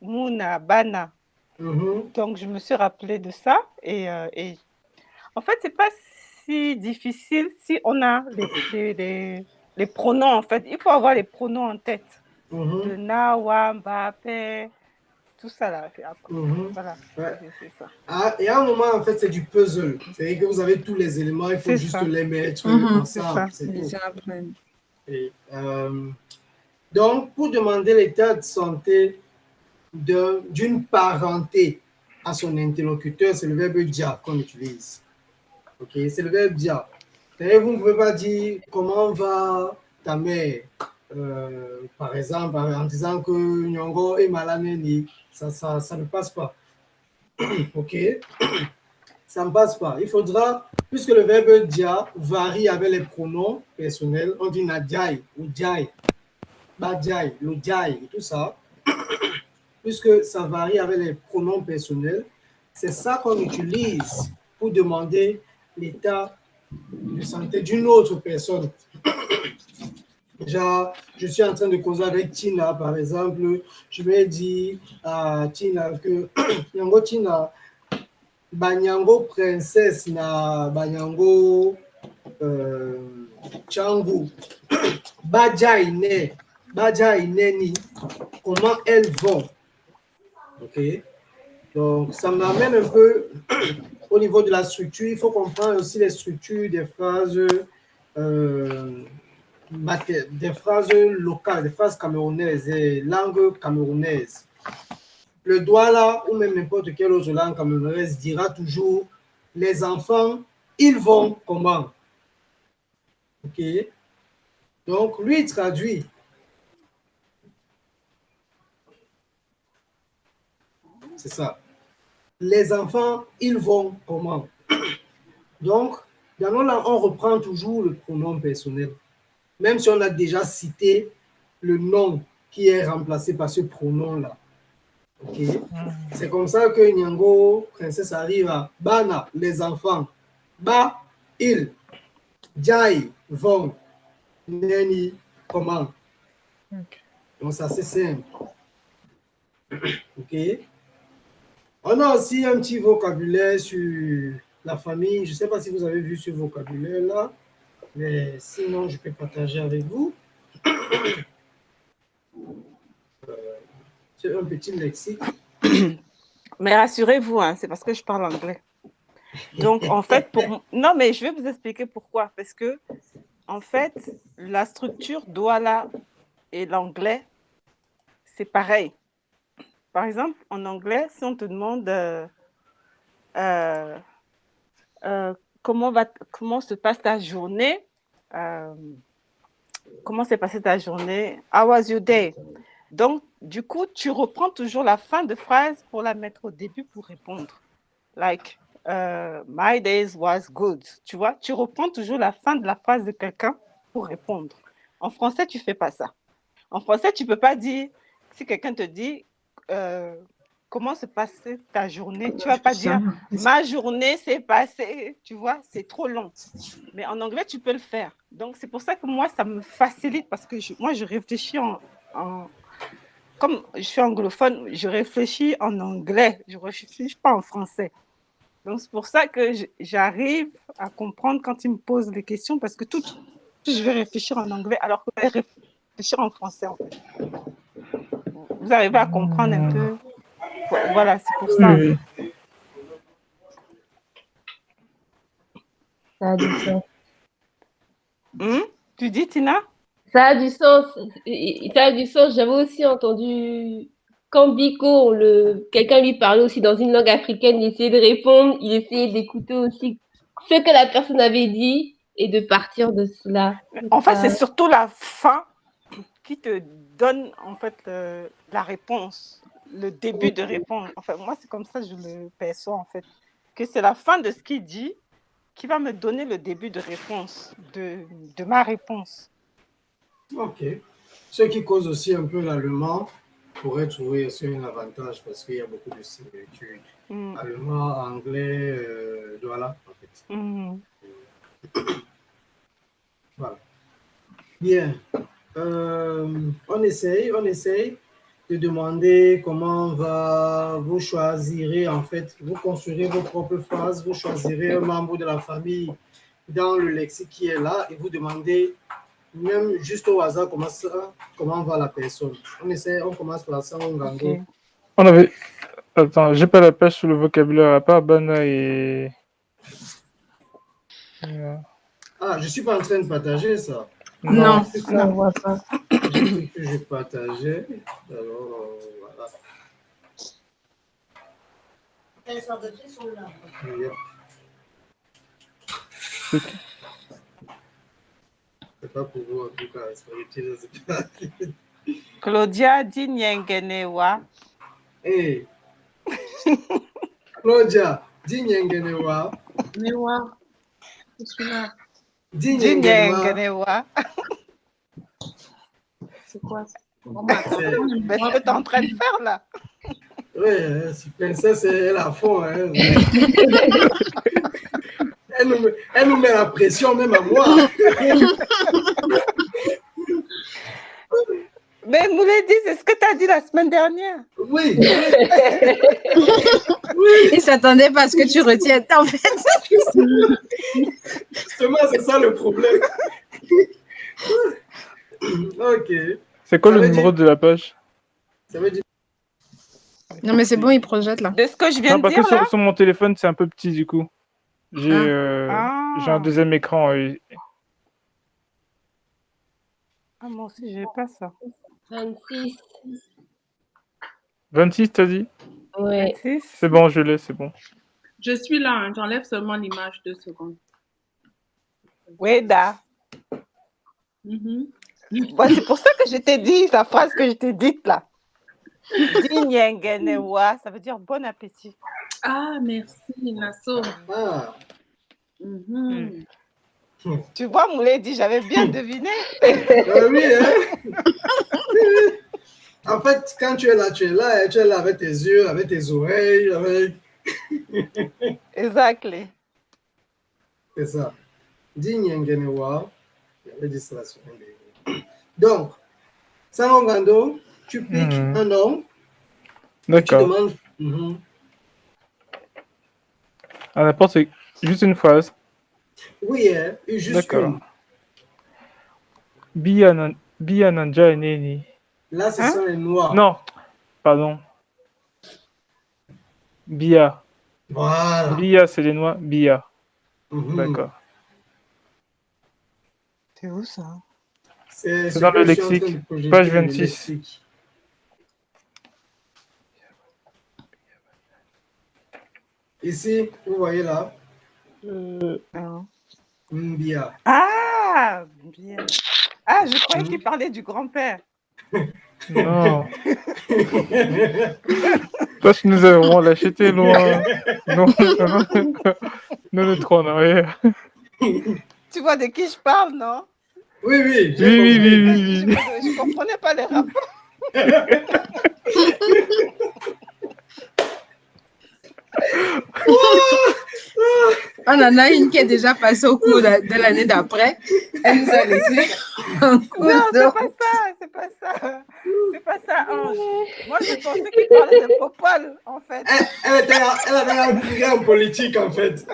Muna, Bana. Donc, je me suis rappelée de ça. Et en fait, c'est pas si difficile si on a les pronoms, en fait. Il faut avoir les pronoms en tête. De na, wa, ba, pe, tout ça là. Voilà, c'est ça. Ah, et à un moment, en fait, c'est du puzzle. C'est-à-dire que vous avez tous les éléments, il faut juste les mettre ensemble. C'est tout. Et, donc, pour demander l'état de santé d'une parenté à son interlocuteur, c'est le verbe dia qu'on utilise. Ok, c'est le verbe dia. C'est-à-dire, vous ne pouvez pas dire comment va ta mère, par exemple, en disant que Nyongo est malade, ça ne passe pas. Ok, ça ne passe pas. Il faudra, puisque le verbe dia varie avec les pronoms personnels, on dit nadjai ou jai, badjai, lojai et tout ça. Puisque ça varie avec les pronoms personnels, c'est ça qu'on utilise pour demander l'état de santé d'une autre personne. Genre, je suis en train de causer avec Tina, par exemple, je vais dire à Tina que Nyango Tina, Banyango princesse na Banyango Changu, Baja Ineni, comment elles vont. Ok, donc ça m'amène un peu au niveau de la structure. Il faut comprendre aussi les structures des phrases, des phrases locales, des phrases camerounaises et langue camerounaise. Le Douala ou même n'importe quelle autre langue camerounaise dira toujours les enfants, ils vont comment. Ok, donc lui il traduit. C'est ça. Les enfants, ils vont comment? Donc, dans nos langues, on reprend toujours le pronom personnel. Même si on a déjà cité le nom qui est remplacé par ce pronom-là. Ok? C'est comme ça que Nyango, princesse, arrive à Bana, les enfants. Ba, ils. Jai, vont. Neni, comment? Donc, ça, c'est simple. Ok? On a aussi un petit vocabulaire sur la famille. Je ne sais pas si vous avez vu ce vocabulaire-là. Mais sinon, je peux partager avec vous. C'est un petit lexique. Mais rassurez-vous, hein, c'est parce que je parle anglais. Donc, en fait, non, mais je vais vous expliquer pourquoi. Parce que, en fait, la structure Douala et l'anglais, c'est pareil. Par exemple, en anglais, si on te demande comment se passe ta journée, comment s'est passée ta journée, how was your day? Donc, du coup, tu reprends toujours la fin de phrase pour la mettre au début pour répondre. Like, my days was good. Tu vois, tu reprends toujours la fin de la phrase de quelqu'un pour répondre. En français, tu ne fais pas ça. En français, tu ne peux pas dire, si quelqu'un te dit, comment se passait ta journée, tu ne vas pas dire, ma journée s'est passée, tu vois, c'est trop long. Mais en anglais, tu peux le faire. Donc, c'est pour ça que moi, ça me facilite parce que moi, je réfléchis comme je suis anglophone, je réfléchis en anglais, je ne réfléchis pas en français. Donc, c'est pour ça que j'arrive à comprendre quand ils me posent des questions parce que tout, je vais réfléchir en anglais alors que je vais réfléchir en français. En fait. Vous arrivez à comprendre un peu? Voilà, c'est pour ça. Oui. Ça a du sens. Tu dis, Tina? Ça a du sens. Ça a du sens. J'avais aussi entendu quand Biko, quelqu'un lui parlait aussi dans une langue africaine, il essayait de répondre, il essayait d'écouter aussi ce que la personne avait dit et de partir de cela. En fait, c'est surtout la fin qui te donne en fait la réponse, le début de réponse. Enfin, moi, c'est comme ça que je le perçois en fait, que c'est la fin de ce qu'il dit qui va me donner le début de réponse, de ma réponse. Ok. Ce qui cause aussi un peu l'allemand pourrait trouver aussi un avantage parce qu'il y a beaucoup de similitudes. Allemand, anglais, voilà, en fait. Voilà. Bien. On essaye de demander comment vous choisirez, en fait, vous construirez vos propres phrases, vous choisirez un membre de la famille dans le lexique qui est là et vous demandez même juste au hasard comment va la personne. On commence par ça, on gagne. Okay. On avait... Attends, j'ai pas la page sur le vocabulaire à part Bana et... Ah, je suis pas en train de partager ça. Non, on ne voit pas. J'ai dit que je partageais. Alors, voilà. C'est pas pour vous en tout cas. C'est pas Claudia dit Nyengenewa. Hey. Claudia, dis Nyengenewa. Newa. Je suis là. Dis Nyengenewa. C'est quoi ça? Mais ce que tu es en train de faire là. Oui, si princesse, elle a fond. Hein. Elle nous met la pression même à moi. Mais Mouledi, c'est ce que tu as dit la semaine dernière. Oui. Il ne s'attendait pas à ce que tu retiennes, en fait. Justement, c'est ça le problème. Ok. C'est quoi le numéro de la page? Ça veut dire... Non, mais c'est bon, il projette là. De ce que je viens de dire parce que là? sur mon téléphone, c'est un peu petit du coup. J'ai un deuxième écran. Ah, moi aussi, je n'ai pas ça. 26. 26, t'as dit? Ouais. 26. C'est bon, je l'ai, c'est bon. Je suis là, hein. J'enlève seulement l'image 2 secondes. Weda. Ouais, c'est pour ça que je t'ai dit la phrase que je t'ai dite là. Dinyengenewa, ça veut dire bon appétit. Ah, merci, Nasso. Ah. Tu vois, Mouledi, j'avais bien deviné. Oui, hein? En fait, quand tu es là avec tes yeux, avec tes oreilles, avec... Exactly. C'est ça. Dinyengenewa. J'avais dit ça la semaine dernière. Donc, Sanongando, tu piques un nom. D'accord. Tu demandes... À n'importe, juste une phrase. Oui, hein, juste une. Bia Nanja Neni. Là, ce Hein? sont les noirs. Non, pardon. Bia. Voilà. Bia, c'est les noirs. Bia. Mhm. D'accord. C'est où ça? C'est C'est ce dans que le je suis en train lexique, de projeter, page le 26. lexique. Ici, vous voyez là, Non. Mbia. Ah, bien. Ah, je croyais qu'il parlait du grand-père. Non. Parce que nous avons l'acheté loin. Non, non, trop en arrière. Tu vois de qui je parle, non? Oui, oui, j'ai Oui, compris. oui, oui, oui. Je comprenais pas les rapports. On en a une qui est déjà passée au cours de l'année d'après. Elle nous a laissé en cours Non, c'est d'eau. pas ça, c'est pas ça. C'est pas ça, Ange. Moi, je pensais qu'il parlait de Popol, en fait. Elle avait un billet en politique, en fait.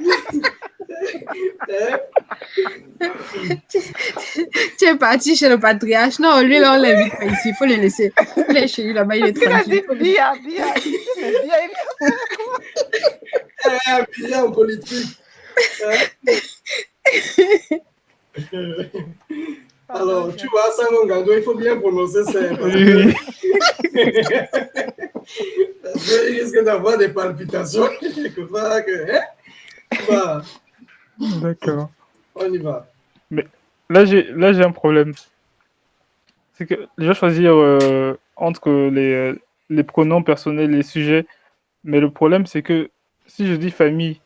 Tu es parti chez le patriarche. Non, lui, là, on l'invite pas ici. Il faut le laisser. Il est chez lui là-bas, il est Parce qu'il a tranquille. dit Bia. Mais Bia, Elle avait un billet en politique. Alors, tu vois, Sango Ngando, il faut bien prononcer ça. Oui. Parce qu'il risque d'avoir des palpitations. Quelque part que, hein? Bah, D'accord. on y va. Mais là, j'ai un problème. C'est que je vais choisir entre les pronoms personnels et les sujets. Mais le problème, c'est que si je dis famille,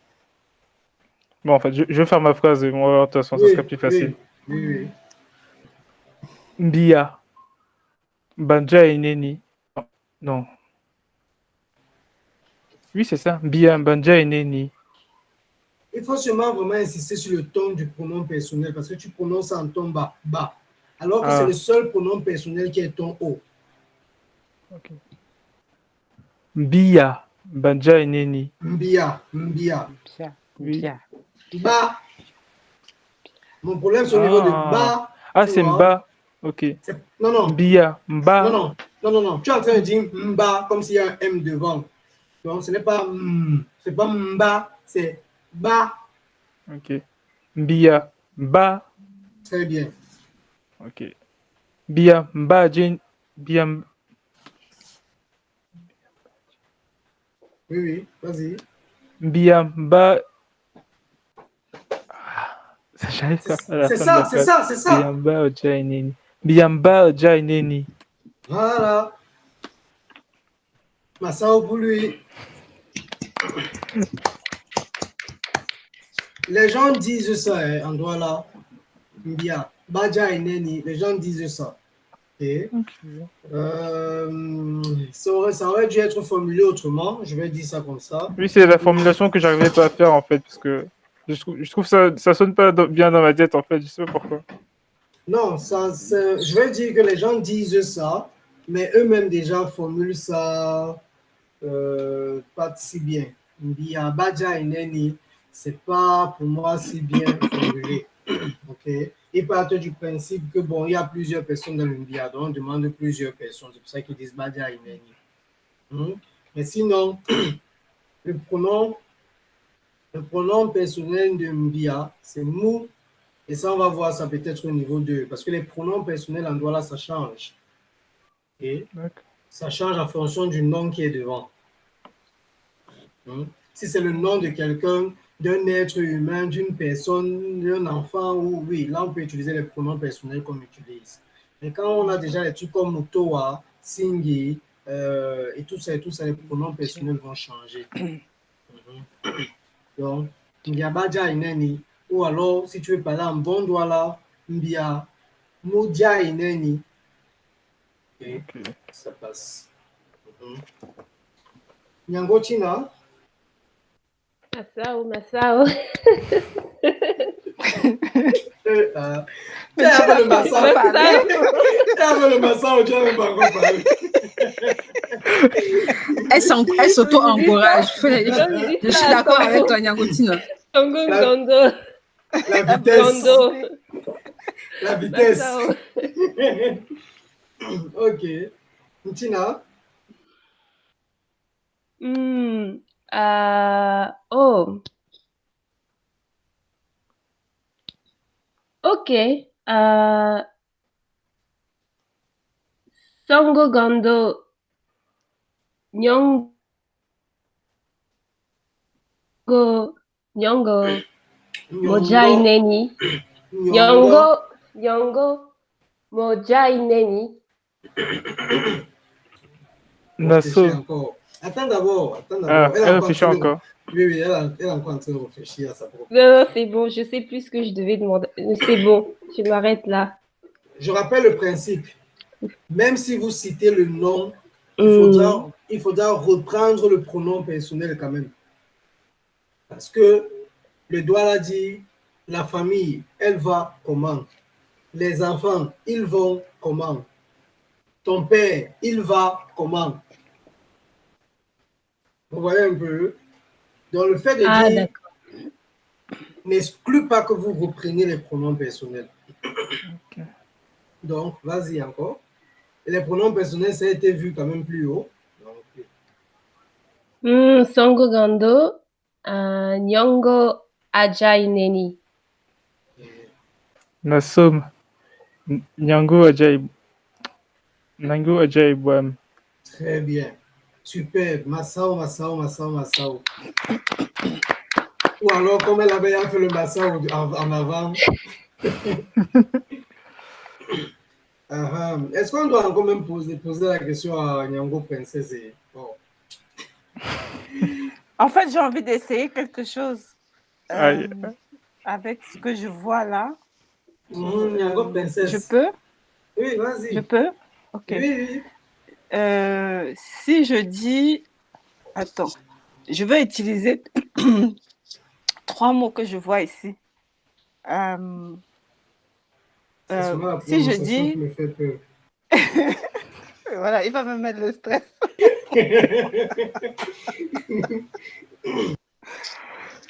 bon, en fait, je vais faire ma phrase. Moi, de toute façon, ça sera plus facile. Oui. Mbia. Banja et Neni. Non. Oui, c'est ça. Mbia, Banja et Neni. Il faut seulement vraiment insister sur le ton du pronom personnel parce que tu prononces en ton bas. Alors que c'est le seul pronom personnel qui est ton haut. Ok. Mbia, Banja et Neni. Mbia. Oui. Ba. Mon problème, c'est au niveau de ba. Ah, c'est Mba. Ok. Non. Mbia, Mba. Non. Tu es en train de dire Mba comme s'il y a un M devant. Donc, ce n'est pas c'est pas Mba, c'est Ba. Ok. Mbia, Mba. Très bien. Ok. Bia, Mba, Jane. Bia. Oui, vas-y. Bia, Mba. C'est ça. Biamba Oja Ineni. Biamba Oja Ineni. Voilà. Massao pour lui. Les gens disent ça, en droit là. Mbia. Baja Ineni. Les gens disent ça. Et, ça aurait dû être formulé autrement. Je vais dire ça comme ça. Oui, c'est la formulation que j'arrivais pas à faire en fait, parce que je trouve ça sonne pas bien dans ma tête en fait, je sais pas pourquoi. Non, je vais dire que les gens disent ça, mais eux-mêmes déjà formulent ça pas si bien. Mbia Baja Ineni, c'est pas pour moi si bien formulé. Ok. Ils partent du principe que bon, il y a plusieurs personnes dans le Mbia, donc on demande plusieurs personnes. C'est pour ça qu'ils disent Baja Ineni. Mais sinon, le pronom personnel de Mbia, c'est mou. Et ça, on va voir ça peut-être au niveau 2. Parce que les pronoms personnels en Douala, ça change. Et ça change en fonction du nom qui est devant. Si c'est le nom de quelqu'un, d'un être humain, d'une personne, d'un enfant, ou oui, là, on peut utiliser les pronoms personnels qu'on utilise. Mais quand on a déjà les trucs comme Mutoa, Singi, et tout ça, les pronoms personnels vont changer. Donc, Mbia Baja Ineni, ou alors, si tu veux parler en bon Douala, Mbia Muja Ineni. Et ça passe. Nyango Tina. Masao. Tu avais le Masao, tu n'avais pas encore parlé. Elle s'auto-encourage. Je suis d'accord avec toi, Nyango Tina. Gondo. La vitesse. La vitesse. Masao. Ok. Tina? Oh, ok. Songo Gando Nyongo Nyongo Mojai Nyongo. Neni. Nyongo. Nyongo Mojai Neni. Réfléchis Nassau. encore. Attends d'abord. Ah, Elle est elle encore en réfléchit train de... encore. Oui, oui, elle est encore en train de réfléchir à sa propre. Non, c'est bon, je sais plus ce que je devais demander. C'est bon, je m'arrête là. Je rappelle le principe. Même si vous citez le nom, il faudra reprendre le pronom personnel quand même. Parce que le doigt l'a dit, la famille, elle va comment? Les enfants, ils vont comment? Ton père, il va comment? Vous voyez un peu? Donc le fait de Ah, dire d'accord. n'exclut pas que vous repreniez les pronoms personnels. Ok. Donc, vas-y encore. Et les pronoms personnels, ça a été vu quand même plus haut. Donc, Songo Gando Nyongo Ajai Neni. Nassau. Nyango Ajaib. Nango Ajaibwam. très bien. Super. Massao. Ou alors, comme elle avait fait le Massao en avant. Est-ce qu'on doit encore même poser la question à Nyango Princesse? Bon. En fait, j'ai envie d'essayer quelque chose Aïe. avec ce que je vois là. Nyango Princesse. Je peux? Oui, vas-y. Je peux? Ok. Oui. Si je dis... Attends. Je vais utiliser 3 mots que je vois ici. C'est souvent la Si je prononciation dis... qui me fait peur. Voilà, il va me mettre le stress.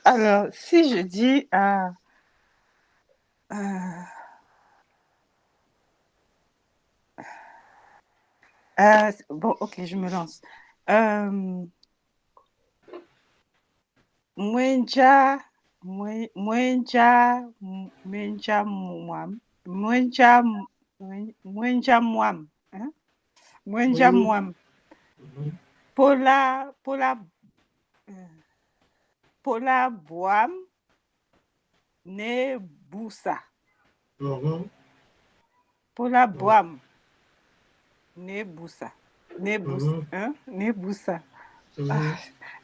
Alors, si je dis... bon, ok, je me lance. Mwenja mwam. Hein? Mwenja mwam. Pola boam ne busa. Pola boam ne busa. Ne busa. Je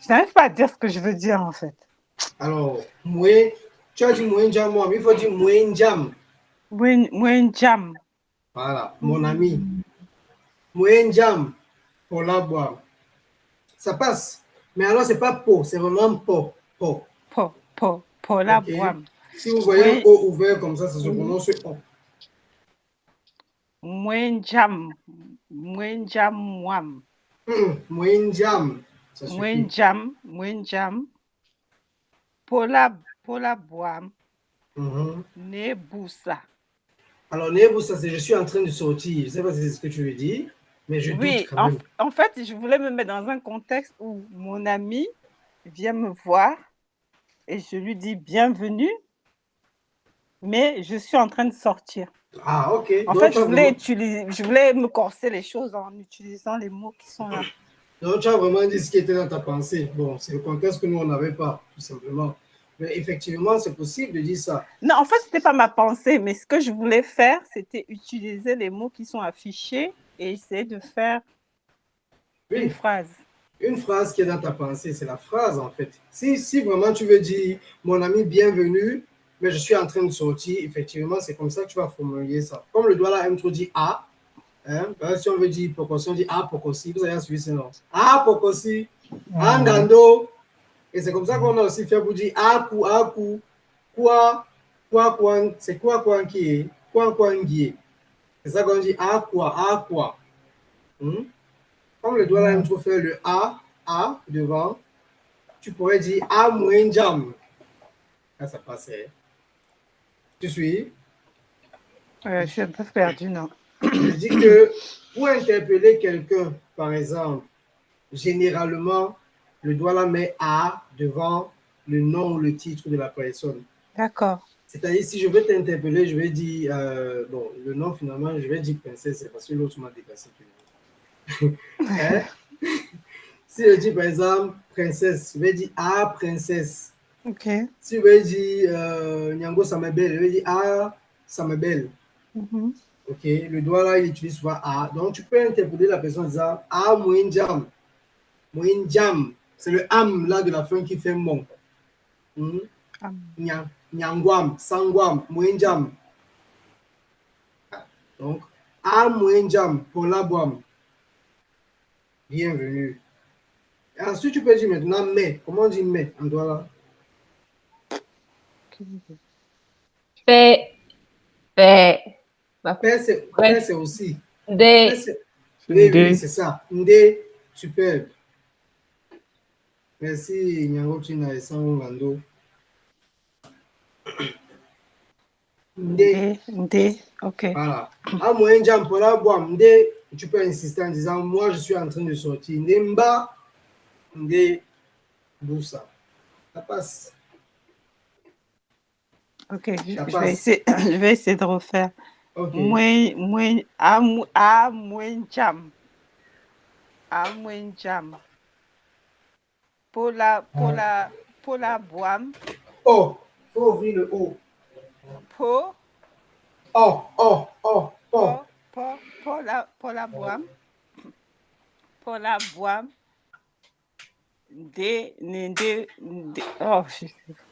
n'arrive pas à dire ce que je veux dire en fait. Alors, tu as dit Mwenja moi, il faut dire Mwenjam. Mwenjam. Voilà, mon ami. Mwenjam, pour la boire. Ça passe. Mais alors, c'est pas po, c'est vraiment po. La Okay. boam. Si vous voyez un O ouvert comme ça se prononce O. Mwenjam mwam. Mwenjam. Ça suffit. Mwenjam. Pola boam. Nebusa. Alors, Nebusa, c'est je suis en train de sortir. Je ne sais pas si c'est ce que tu veux dire, mais je doute quand même. En fait, je voulais me mettre dans un contexte où mon ami vient me voir et je lui dis bienvenue, mais je suis en train de sortir. Ah, ok. En fait, je voulais me corser les choses en utilisant les mots qui sont là. Donc, tu as vraiment dit ce qui était dans ta pensée. Bon, c'est le contexte que nous, on n'avait pas, tout simplement. Mais effectivement, c'est possible de dire ça. Non, en fait, ce n'était pas ma pensée, mais ce que je voulais faire, c'était utiliser les mots qui sont affichés et essayer de faire une phrase. Une phrase qui est dans ta pensée, c'est la phrase, en fait. Si vraiment tu veux dire, mon ami, bienvenue, mais je suis en train de sortir, effectivement, c'est comme ça que tu vas formuler ça. Comme le doigt là introduit A, hein, si on veut dire Pokosi, on dit A Pokosi, vous avez suivi ce nom. A Pokosi, Angando. Et c'est comme ça qu'on a aussi fait pour dire Aku, quoi, c'est quoi qui est, quoi qui est. C'est ça qu'on dit quoi. Comme le doigt là, il faut faire le A devant, tu pourrais dire A moins jam. Là, ça passait. Tu suis? Je suis un peu perdue, non? Je dis que pour interpeller quelqu'un, par exemple, généralement, le doigt là met A devant le nom ou le titre de la personne. D'accord. C'est-à-dire, si je veux t'interpeller, je vais dire, bon, le nom finalement, je vais dire princesse, c'est parce que l'autre m'a dépassé. Hein? Si je dis par exemple princesse, je vais dire ah princesse. Ok. Si je vais dire Nyango ça me belle, je vais dire ah ça me belle. Ok, le doigt là il utilise souvent ah. Donc tu peux interpeller la personne en disant ah moinjam. Moinjam, c'est le am là de la fin qui fait mon. Nyangwam, sangwam, moinjam. Donc ah moinjam pour la boam. Bienvenue. Et ensuite, tu peux dire maintenant mais. Comment on dit mais en doigt là? Fait. Père, c'est aussi. Des. Oui, c'est ça. Ndé, superbe. Merci, Nyango China et Sangando. Ndé, ok. Voilà. À moyen jam pour la boire, Ndé, tu peux insister en disant moi je suis en train de sortir. Ndemba, Ndé, Boussa. Ça passe. Ok, je vais essayer de refaire. Ok. Jam. Pour la boam. Oh, faut ouvrir le O. Pour la boam. Pour la boam.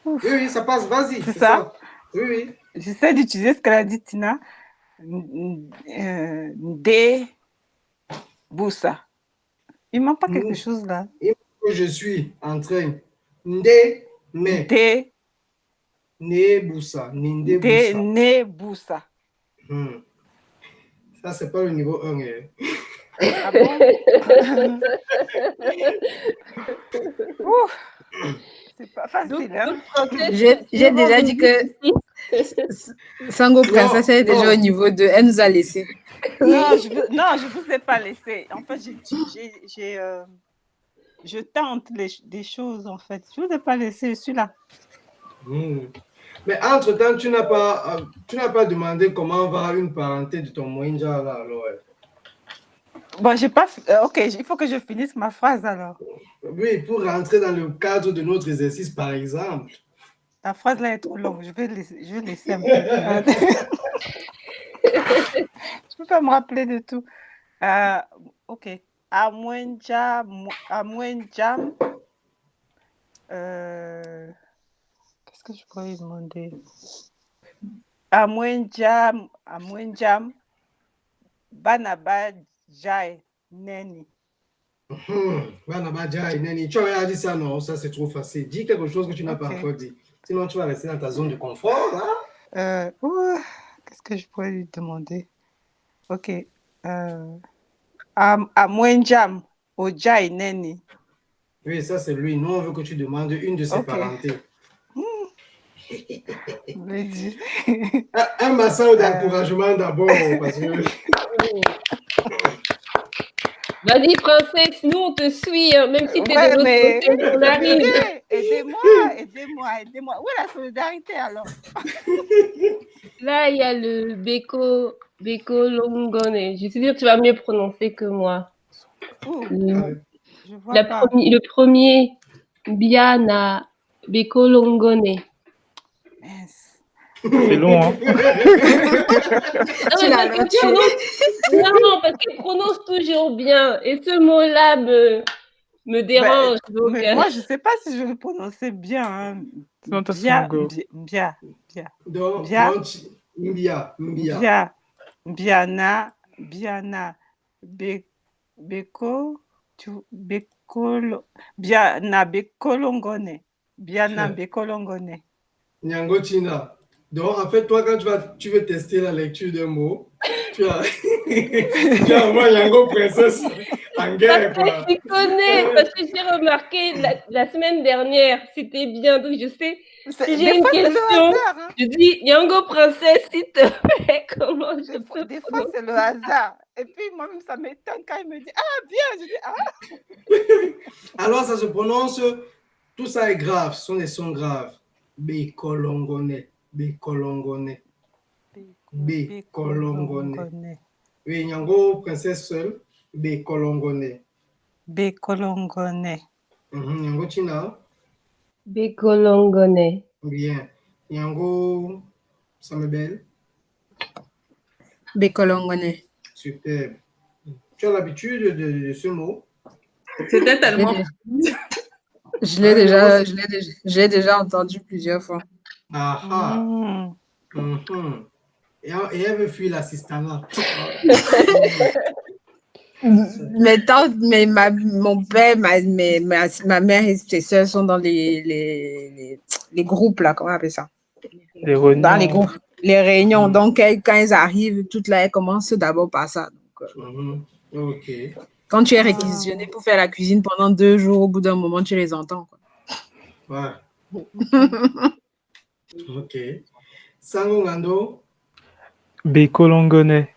Oui, ça passe, vas-y. C'est ça? Oui. J'essaie d'utiliser ce qu'elle a dit, Tina. Ndé, Boussa. Il ne manque pas quelque chose là. Je suis en train. Ndé, mais. Ndé. Né, Boussa. Ndé, Boussa. Né, Boussa. Ça, c'est pas le niveau 1. Ah bon? C'est pas facile. Hein? J'ai déjà dit que Sango Princesse est déjà au niveau 2. Elle nous a laissé. Non, je vous ai pas laissé. En fait, je tente des choses, en fait. Je vous ai pas laissé, je suis là. Mais entre-temps, tu n'as pas demandé comment va une parenté de ton Moinja là, alors. Bon, j'ai pas... ok, il faut que je finisse ma phrase alors. Oui, pour rentrer dans le cadre de notre exercice, par exemple. La phrase là est trop longue. Je vais laisser un peu. Je peux pas me rappeler de tout. Ok. Amwenjam. Qu'est-ce que je pourrais lui demander? Amwenjam. Banaba Jai Neni. Banaba Jai Neni. Tu avais dit ça, non? Ça, c'est trop facile. Dis quelque chose que tu n'as pas encore dit. Sinon, tu vas rester dans ta zone de confort. Hein? Qu'est-ce que je pourrais lui demander? Ok. Amwenjam Ojai Neni. Oui, ça, c'est lui. Nous, on veut que tu demandes une de ses parentés. Un massage d'encouragement d'abord. Parce que... Vas-y, princesse, nous on te suit, hein, même si tu es de l'autre côté, on arrive. Aidez-moi. Où est la solidarité alors? Là, il y a le Beko Longone. Je suis sûre que tu vas mieux prononcer que moi. Le premier, Biana Beko Longone. C'est long, hein? Non, parce qu'elle prononce toujours bien. Et ce mot-là me dérange. Mais moi, je ne sais pas si je le prononçais bien. Hein. Biana, Beko, Biana Bekolongone. Biana Bekolongone. Nyango China. Donc, en fait, toi, quand tu veux tester la lecture d'un mot, tu as au moins Nyango Princesse en guerre, Parce quoi. que tu connais, parce que j'ai remarqué la semaine dernière, c'était bien, donc je sais, si j'ai Des une fois, c'est le question, hasard. Hein. je dis, Yango Princesse, s'il te plaît, comment je peux Des fois, c'est le hasard. Et puis, moi-même, ça m'étonne quand il me dit, ah, bien, je dis, ah. Alors, ça se prononce, tout ça est grave, ce sont des sons graves. Bécolongone, bécolongone, bécolongone. Oui, Nyango, princesse seule, bécolongone. Bécolongone. Nyango China, Bécolongone. bien. Nyango, Samebel, Bécolongone. superbe. Tu as l'habitude de ce mot? C'était tellement. Je l'ai Ah, déjà, Nyango, je l'ai déjà entendu plusieurs fois. ah ah. Mm. Mhm. Et elle veut fuir l'assistanat. Mon père, ma mère et ses soeurs sont dans les groupes, là, comment on appelle ça? Les Dans les réunions. groupes, les réunions. Donc, quand elles arrivent, toutes là, elles commencent d'abord par ça. Donc, Mhm. Ok. quand tu es réquisitionné pour faire la cuisine pendant 2 jours, au bout d'un moment, tu les entends, quoi. Ouais. Ok. Sango Ngando, Bécolongone.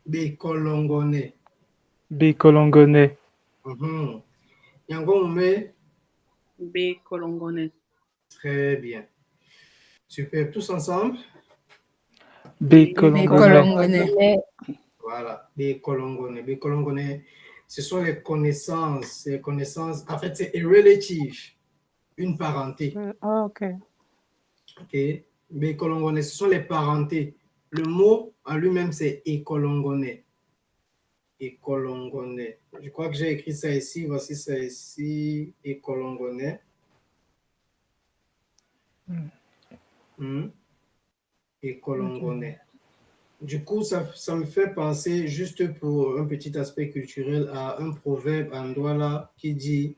Bécolongone. Bécolongone. Yango Mume, Bécolongone. très bien. Super. Tous ensemble? Bécolongone. Bécolongone. Voilà. Bécolongone. Bécolongone, ce sont les connaissances. Les connaissances. En fait, c'est relative. Une parenté. Ok. Ok. Bécolongone, ce sont les parentés. Le mot en lui-même, c'est écolongone. Écolongone. Je crois que j'ai écrit ça ici. Voici ça ici. Écolongone. Écolongone. Du coup, ça me fait penser, juste pour un petit aspect culturel, à un proverbe en Douala qui dit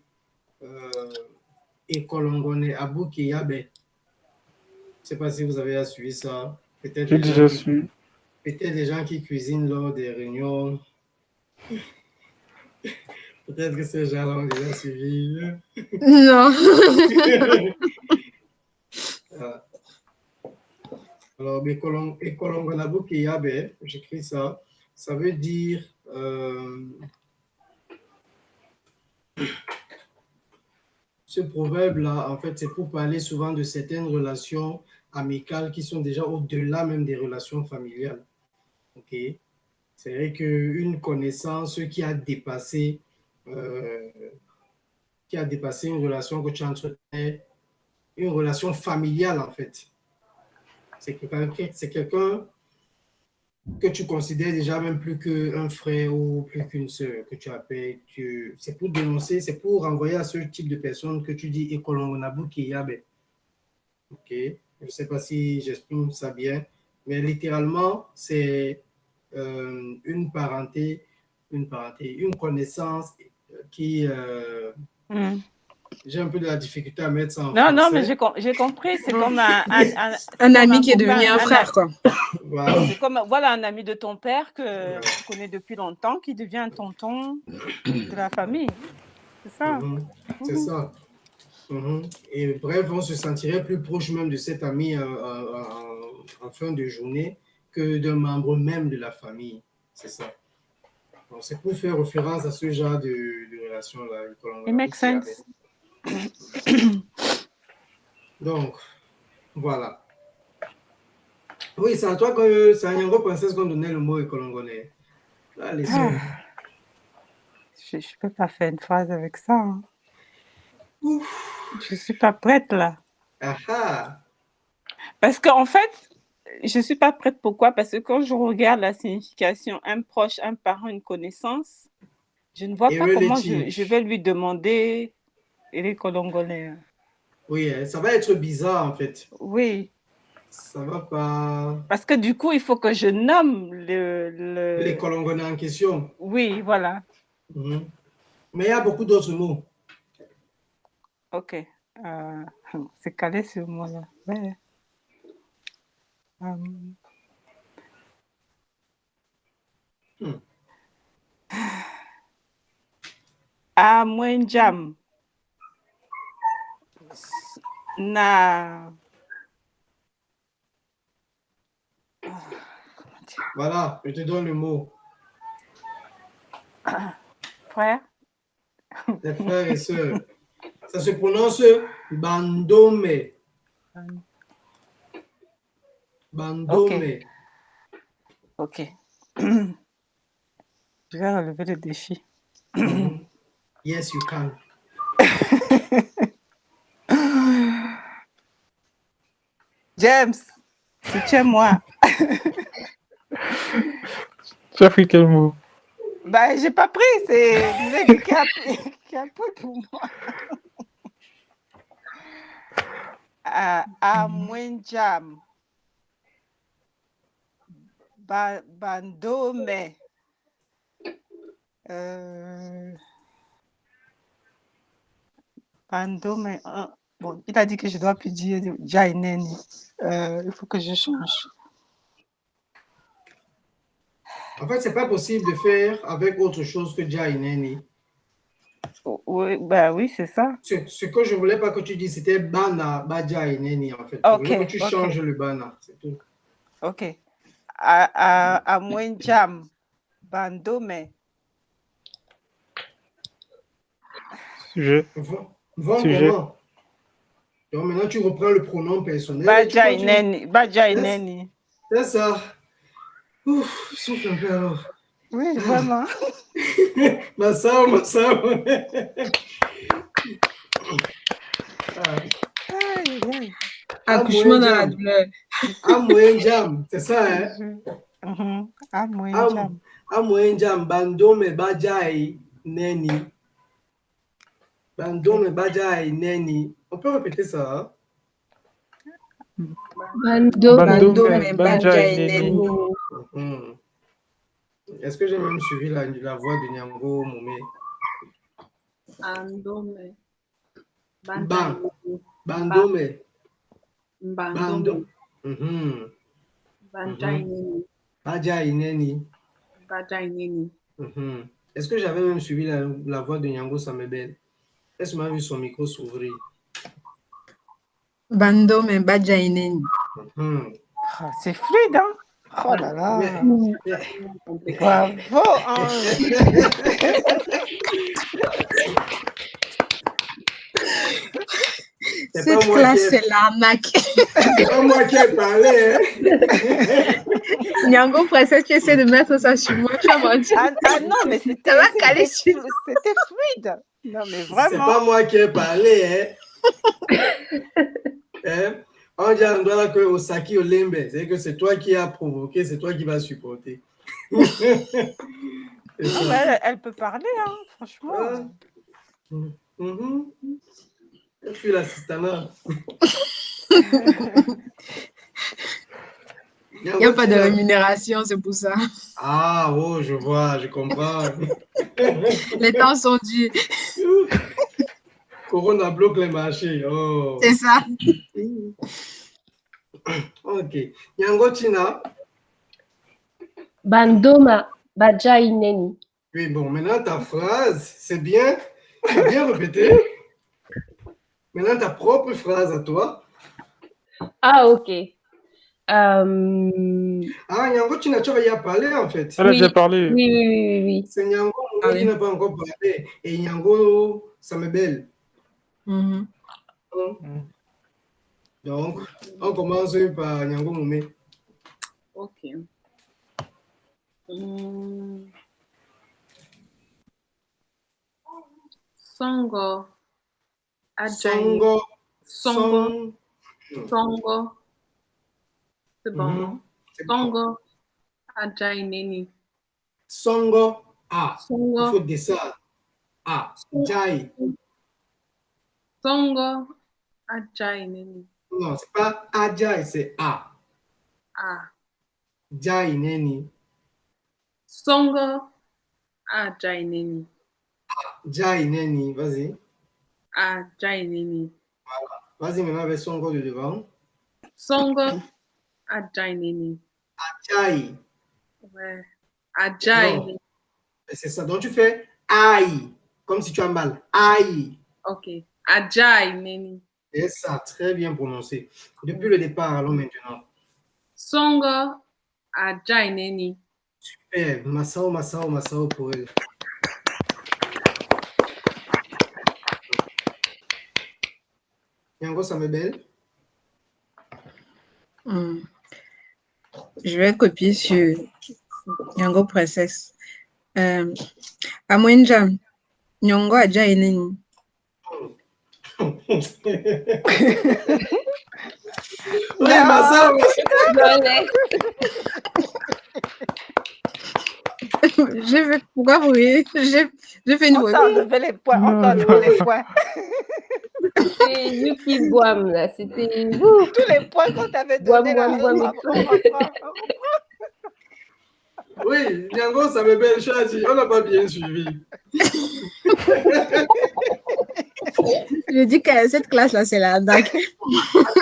Écolongone Abu Kiyabe. Je ne sais pas si vous avez suivi ça. Peut-être J'ai les gens déjà qui su. Peut-être les gens qui cuisinent lors des réunions, peut-être que ces gens-là ont déjà suivi. Non. Alors, Ekolongolabu Kiyabe, j'écris ça, ça veut dire ce proverbe-là, en fait, c'est pour parler souvent de certaines relations amicales qui sont déjà au-delà même des relations familiales. Ok? C'est vrai qu'une connaissance euh, qui a dépassé une relation que tu entretenais, une relation familiale en fait. C'est quelqu'un que tu considères déjà même plus qu'un frère ou plus qu'une sœur que tu appelles. C'est pour dénoncer, c'est pour renvoyer à ce type de personne que tu dis Ekolongonabu Kiyabe. Ok, je ne sais pas si j'exprime ça bien, mais littéralement, c'est une parenté, une connaissance qui. J'ai un peu de la difficulté à mettre ça en français. Non, mais j'ai compris. C'est comme un ami qui est devenu un frère, quoi. Voilà. C'est comme un ami de ton père que tu connais depuis longtemps, qui devient un tonton de la famille. C'est ça. C'est ça. Et bref, on se sentirait plus proche même de cet ami en fin de journée que d'un membre même de la famille. C'est ça. C'est pour faire référence à ce genre de relation-là. It makes sense. Donc, voilà. Oui, c'est à toi que c'est à Nyango Princesse qu'on donnait le mot écolongolais. Là, les sons. Je ne peux pas faire une phrase avec ça. Hein. Je ne suis pas prête là. Parce qu'en fait, je ne suis pas prête. Pourquoi? Parce que quand je regarde la signification un proche, un parent, une connaissance, je ne vois pas comment je vais lui demander les Congolais. Oui, ça va être bizarre en fait. Oui. Ça va pas. Parce que du coup, il faut que je nomme les Congolais en question. Oui, voilà. Mais il y a beaucoup d'autres mots. Ok. C'est calé ce mot-là. Ouais. Amwenjam. Na. Voilà, je te donne le mot. Frère. Les frères et sœurs. Ça se prononce Bandome. Bandome. Ok. Je vais relever le défi. Yes, you can. James, soutiens-moi. Tu as pris quel mot? Ben, j'ai pas pris, c'est Lady qui a pris pour moi. Amwenjam. Bandome. Bandome. Bon, il a dit que je dois plus dire Jaineni. Il faut que je change. En fait, c'est pas possible de faire avec autre chose que Jaineni. Oui, ben oui, c'est ça. Ce que je voulais pas que tu dises, c'était Bana, Bajaineni, en fait. Ok, Je voulais que tu ok. changes le Bana, c'est tout. Ok. Amwenjam. Bandome. Sujet. Sujet. Comment? Donc maintenant, tu reprends le pronom personnel. Bajaineni. C'est ça. Ouf, souffle un peu alors. Oui, vraiment. Ma soeur. Accouchement dans la douleur. Amwenjam, c'est ça, hein? Amwenjam. Amwenjam, Bandome Bajai Neni. Bandome Bajai Neni. On peut répéter ça, hein? Bandome Bajai Neni. Est-ce que j'ai même suivi la voix de Nyango Moumé? Bandome. Bandome. Bandome. Bajaineni. Bajaineni. Est-ce que j'avais même suivi la voix de Nyango Samebel? Est-ce que tu m'as vu son micro s'ouvrir? Bandome Bajaineni. C'est fluide, hein? Oh là là. Bravo, Cette classe, c'est l'arnaque. C'est pas moi qui ai parlé, hein? Nyango, presque, tu essaies de mettre ça sur moi. Tu as menti. Ah non, mais c'était fluide. Non, mais vraiment. C'est pas moi qui ai parlé, hein? On dit à l'endroit que Osaki Olembe, c'est que c'est toi qui as provoqué, c'est toi qui vas supporter. Non, mais elle peut parler, hein, franchement. Je suis l'assistant. Il n'y a pas de rémunération, c'est pour ça. Ah, oh, je vois, je comprends. Les temps sont durs. Corona bloque les marchés. Oh. C'est ça. Ok. Nyango Tina. Bandoma Bajaineni. Oui, bon, maintenant ta phrase, c'est bien. Tu as bien répété. Maintenant ta propre phrase à toi. Ah, ok. Nyango Tina, tu vas y parler en fait. Elle a déjà parlé. Oui. C'est Nyango qui n'a pas encore parlé. Et Nyango Samebel. Donc, on commence par Nyango Moumé. Ok. Songo. Songo. C'est bon. Songo. Ajaineni. Songo. Ah. Songo. Il faut descendre. Ah. Jai. Songo. Ajaineni. Non, c'est pas Ajai, c'est A. Jaineni. Songo. Ajaineni. Jaineni, vas-y. Ajaineni. Vas-y maintenant avec Songo de devant. Songo. Ajaineni. Ajai. Ouais. Ajaineni. C'est ça. Donc tu fais Aïe. comme si tu as mal. Aïe. Ok. Ajay neni. C'est ça, très bien prononcé. Depuis le départ, allons maintenant. Songo ajay neni. Super. Massao pour elle. Yango, ça me belle. Je vais copier sur Yango Princesse. Amwenja, Nyongo aja ineni. Oui, Massao. Pourquoi vous riez? J'ai fait une On faute. t'a enlevé les points. On t'a enlevé les points. C'est Yuki Boam, là. C'était vous. Tous les points qu'on t'avait donnés, là, Boam. on reprend. Oui, Yango, ça me belle, Chadi. On n'a pas bien suivi. Je dis que cette classe-là, c'est la DAC.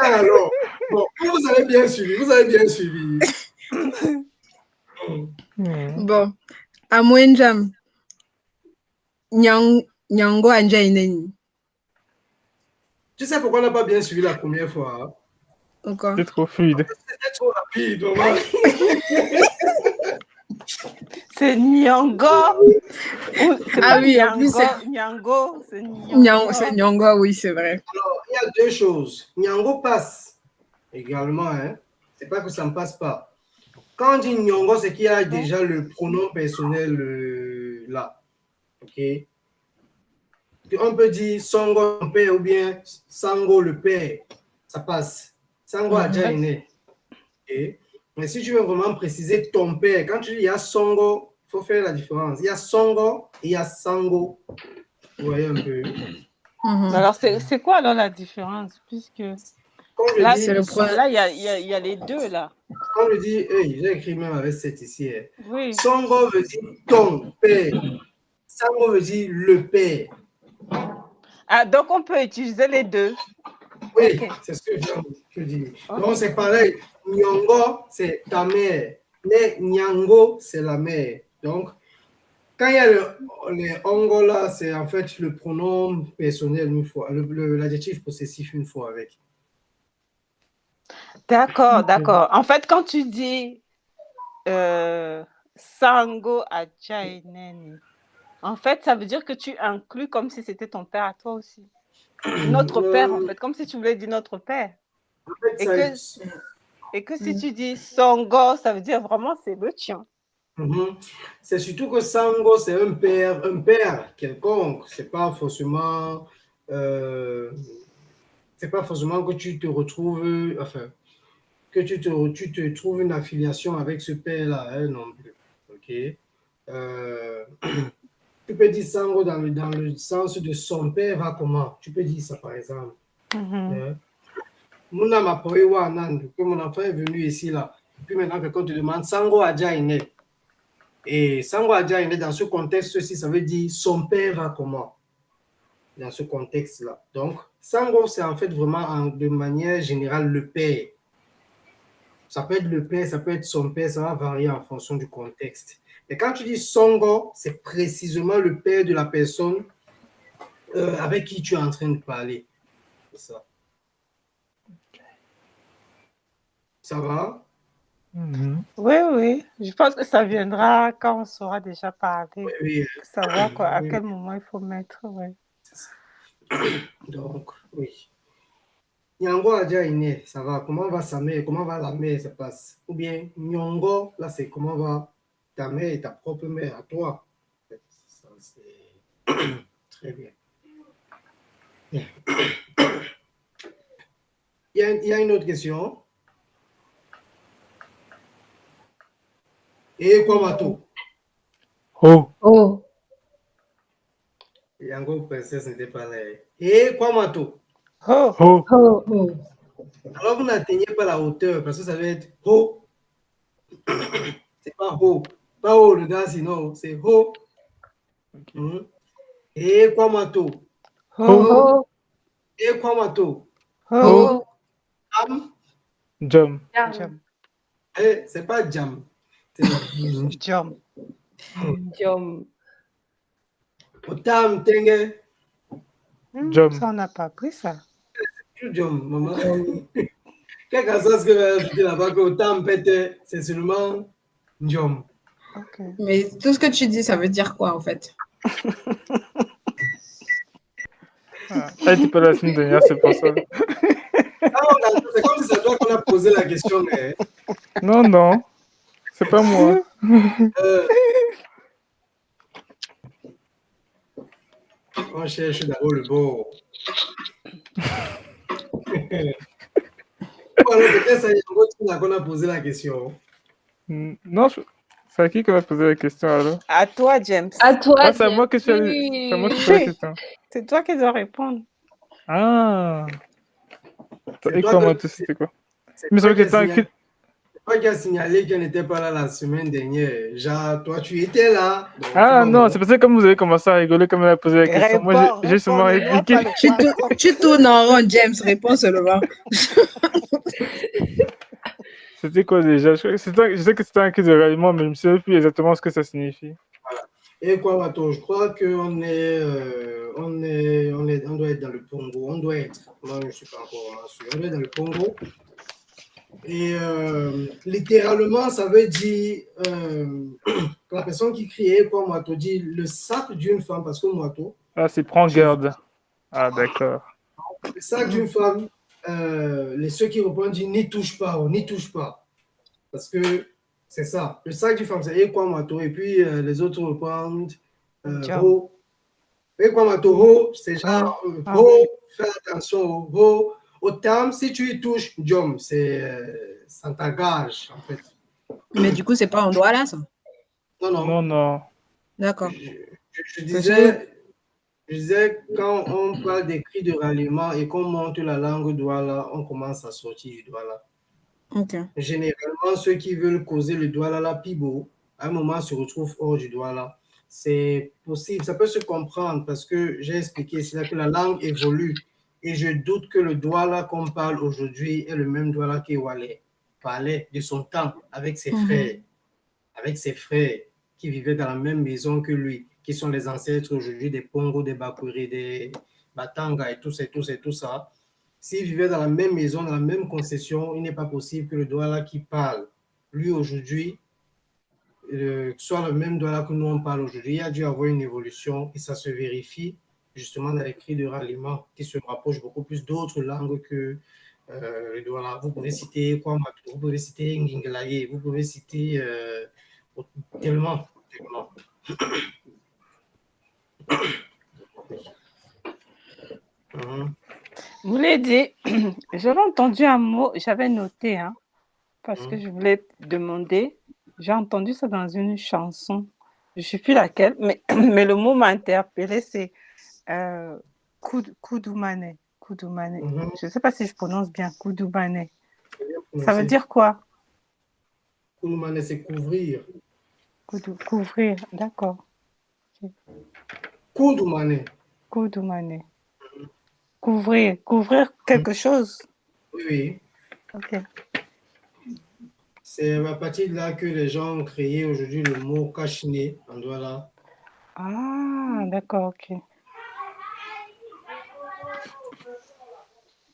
Alors, bon, vous avez bien suivi. Bon, Amwenjam, Nyango anja ineni. Tu sais pourquoi on n'a pas bien suivi la première fois? Hein? Pourquoi? C'est trop fluide. C'était trop rapide. Vraiment. C'est Nyango. Ah oui, en plus, Nyango, c'est Nyango. c'est Nyongo, oui, c'est vrai. Alors, il y a deux choses. Nyango passe également. Hein? C'est pas que ça ne passe pas. Quand on dit Nyongo, c'est qu'il y a déjà le pronom personnel là. OK? On peut dire Songo le père ou bien Sango le père. Ça passe. Sango a déjà né. Okay? Mais si tu veux vraiment préciser ton père, quand tu dis il y a Songo, il faut faire la différence. Il y a Songo et il y a Sango. Vous voyez un peu. Alors, c'est quoi alors la différence? Puisque là, c'est le premier. Là, il y a les deux là. Quand on dit, j'ai écrit même avec 7 ici. Hein. Oui. Songo veut dire ton père. Sango veut dire le père. Ah, donc on peut utiliser les deux. Oui, okay. C'est ce que je dis. Okay. Donc c'est pareil. Nyongo, c'est ta mère. Mais Nyango, c'est la mère. Donc, quand il y a les ongo là, c'est en fait le pronom personnel une fois, l'adjectif possessif une fois avec. D'accord. En fait, quand tu dis Sango Ajaineni, en fait, ça veut dire que tu inclus comme si c'était ton père à toi aussi. Notre père, en fait, comme si tu voulais dire notre père. En fait, et que si tu dis Songo, ça veut dire vraiment c'est le tien. C'est surtout que Sango, c'est un père quelconque. C'est pas forcément que tu te retrouves, que tu te trouves une affiliation avec ce père-là, hein, non plus. OK? Tu peux dire Sango dans le sens de son père va comment? Tu peux dire ça, par exemple. Mon enfant est venu ici, là. Puis maintenant, quelqu'un te demande Sango Adja Ine. Et Sango Adja Ine, dans ce contexte-ci, ça veut dire son père va comment? Dans ce contexte-là. Donc, Sango, c'est en fait vraiment de manière générale le père. Ça peut être le père, ça peut être son père, ça va varier en fonction du contexte. Et quand tu dis Songo, c'est précisément le père de la personne avec qui tu es en train de parler. C'est ça. Ça va? Oui. Je pense que ça viendra quand on saura déjà parler. Oui. Savoir quoi, à quel moment il faut mettre. Ouais. Donc, oui. Nyango a déjà né, ça va. Comment va sa mère? Comment va la mère? Ça passe. Ou bien Nyongo, là, c'est comment va ta mère et ta propre mère à toi. Ça, c'est très bien. Il y a une autre question. Et quoi, Mato? Oh. Yango Princesse n'était pas là. Et quoi, Mato? Oh. Alors, vous n'atteignez pas la hauteur parce que ça va être ho. C'est pas ho. Pas ho, le gars, sinon, c'est ho. Okay. Et quoi, Mato? Ho. Et quoi, Mato? Ho. Jam. Eh, c'est pas jam. C'est jam. Jam. Otam, Tengue. Jom. Ça, on n'a pas appris ça. Jom, maman. Quelque chose que je dis là-bas, que Otam, Pete, c'est seulement Jom. Ok. Mais tout ce que tu dis, ça veut dire quoi, en fait? Elle n'était pas là la semaine dernière, c'est pour ça. C'est comme si c'est toi qu'on a posé la question. Mais... Non, non. C'est pas moi. On cherche d'abord le beau. Peut-être c'est Yango qu'on a posé la question. Non, c'est à qui qu'on a posé la question alors? À toi, James. À toi, Ah, c'est à moi que James. c'est à moi qui pose la question. C'est toi qui dois répondre. Ah. Et toi comment que- tu sais c'était quoi? C'est Mais c'est toi vrai que qui as t'as signalé- c'est toi qui as signalé qu'elle n'était pas là la semaine dernière. Genre, toi, tu étais là. Donc, Ah tu non, vas c'est parce que comme vous avez commencé à rigoler comme elle a posé la question, moi j'ai seulement répliqué. Tu tournes en rond, James, réponds seulement. C'était quoi déjà? Je sais que c'était un cri de ralliement, mais je ne sais plus exactement ce que ça signifie. Et quoi, Mato, je crois qu'on on doit être dans le Congo. On doit être. Moi, je ne suis pas encore sûr. On doit être dans le Congo. Et littéralement, ça veut dire la personne qui criait, quoi, Mato, dit le sac d'une femme, parce que Mato. Ah, c'est prends garde. Ah, d'accord. Le sac d'une femme, ceux qui répondent disent n'y touche pas, oh, n'y touche pas. Parce que c'est ça. Le sac d'une femme, c'est quoi, Mato, et puis les autres répondent ho. Et quoi, Mato, ho, c'est genre ho, fais attention, ho. Au terme, si tu y touches, Jom, ça t'engage, en fait. Mais du coup, c'est pas en doigt là, ça? Non, non. Non, non. D'accord. Je disais, quand on parle des cris de ralliement et qu'on monte la langue douala, on commence à sortir du douala. Ok. Généralement, ceux qui veulent causer le douala la pibo, à un moment se retrouvent hors du douala. C'est possible, ça peut se comprendre parce que j'ai expliqué, c'est là que la langue évolue. Et je doute que le douala qu'on parle aujourd'hui est le même douala qu'Ewale parlait de son temps avec ses frères. Avec ses frères qui vivaient dans la même maison que lui, qui sont les ancêtres aujourd'hui des Pongo, des Bakuri, des Batanga et tout ça. S'ils vivaient dans la même maison, dans la même concession, il n'est pas possible que le Douala qui parle, lui aujourd'hui, soit le même Douala que nous on parle aujourd'hui. Il y a dû avoir une évolution et ça se vérifie justement dans les cris de ralliement qui se rapprochent beaucoup plus d'autres langues que le Douala. Vous pouvez citer Kwamatou, vous pouvez citer Ngingalaye, vous pouvez citer tellement. Vous l'avez dit, j'avais entendu un mot, j'avais noté, hein, parce que je voulais te demander, j'ai entendu ça dans une chanson, je ne sais plus laquelle, mais le mot m'a interpellé, c'est Koudoumane. Je ne sais pas si je prononce bien, Koudoumane. Ça veut dire quoi? Koudoumane, c'est couvrir. Couvrir, d'accord. Koudoumane. Couvrir quelque chose. Oui. Ok. C'est à partir de là que les gens ont créé aujourd'hui le mot Kachine en Douala. Ah, d'accord, ok.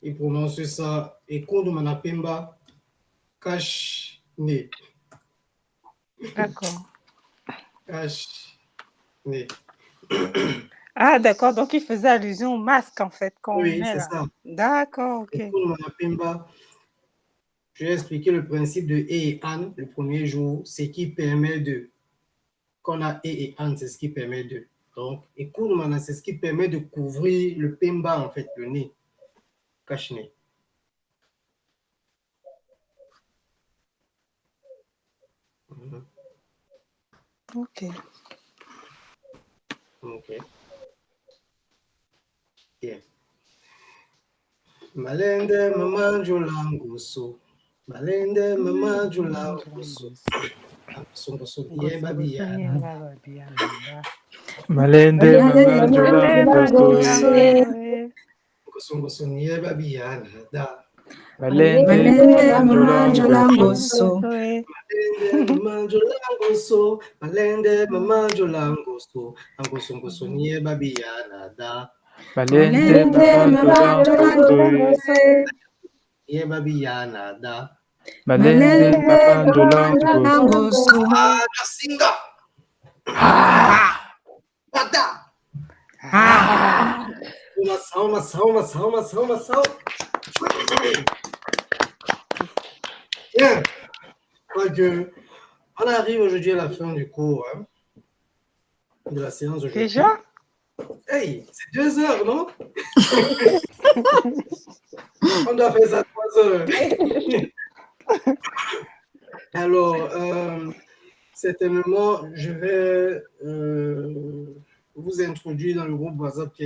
Ils prononcent ça et Koudoumana Pemba Kachine. D'accord. Kachine. Ah, d'accord. Donc, il faisait allusion au masque, en fait, quand oui, on est c'est là. ça. D'accord, ok. Je vais expliquer le principe de et an le premier jour, ce qui permet de. Qu'on a et an, c'est ce qui permet de. Donc, et Kounoumana, c'est ce qui permet de couvrir le pemba, en fait, le nez. Cache-nez. Ok. Ok. Bien. Malende mama julanguso. Malende mama julanguso. Malende mama julanguso. Balende Malende Mamanjolangoso. Manjolangoso, Malende Mamanjolangoso, Angoso nie Babiana da, Balende Mamanjolangoso. nie Babiana da. Balende Mamanjolangoso. Ah, Kasinga! Bata! Mação. Bien. Je crois que on arrive aujourd'hui à la fin du cours, hein, de la séance d'aujourd'hui. Déjà? Hey, c'est 2 heures, non? On doit faire ça 3 heures. Alors, certainement, je vais vous introduire dans le groupe WhatsApp qui est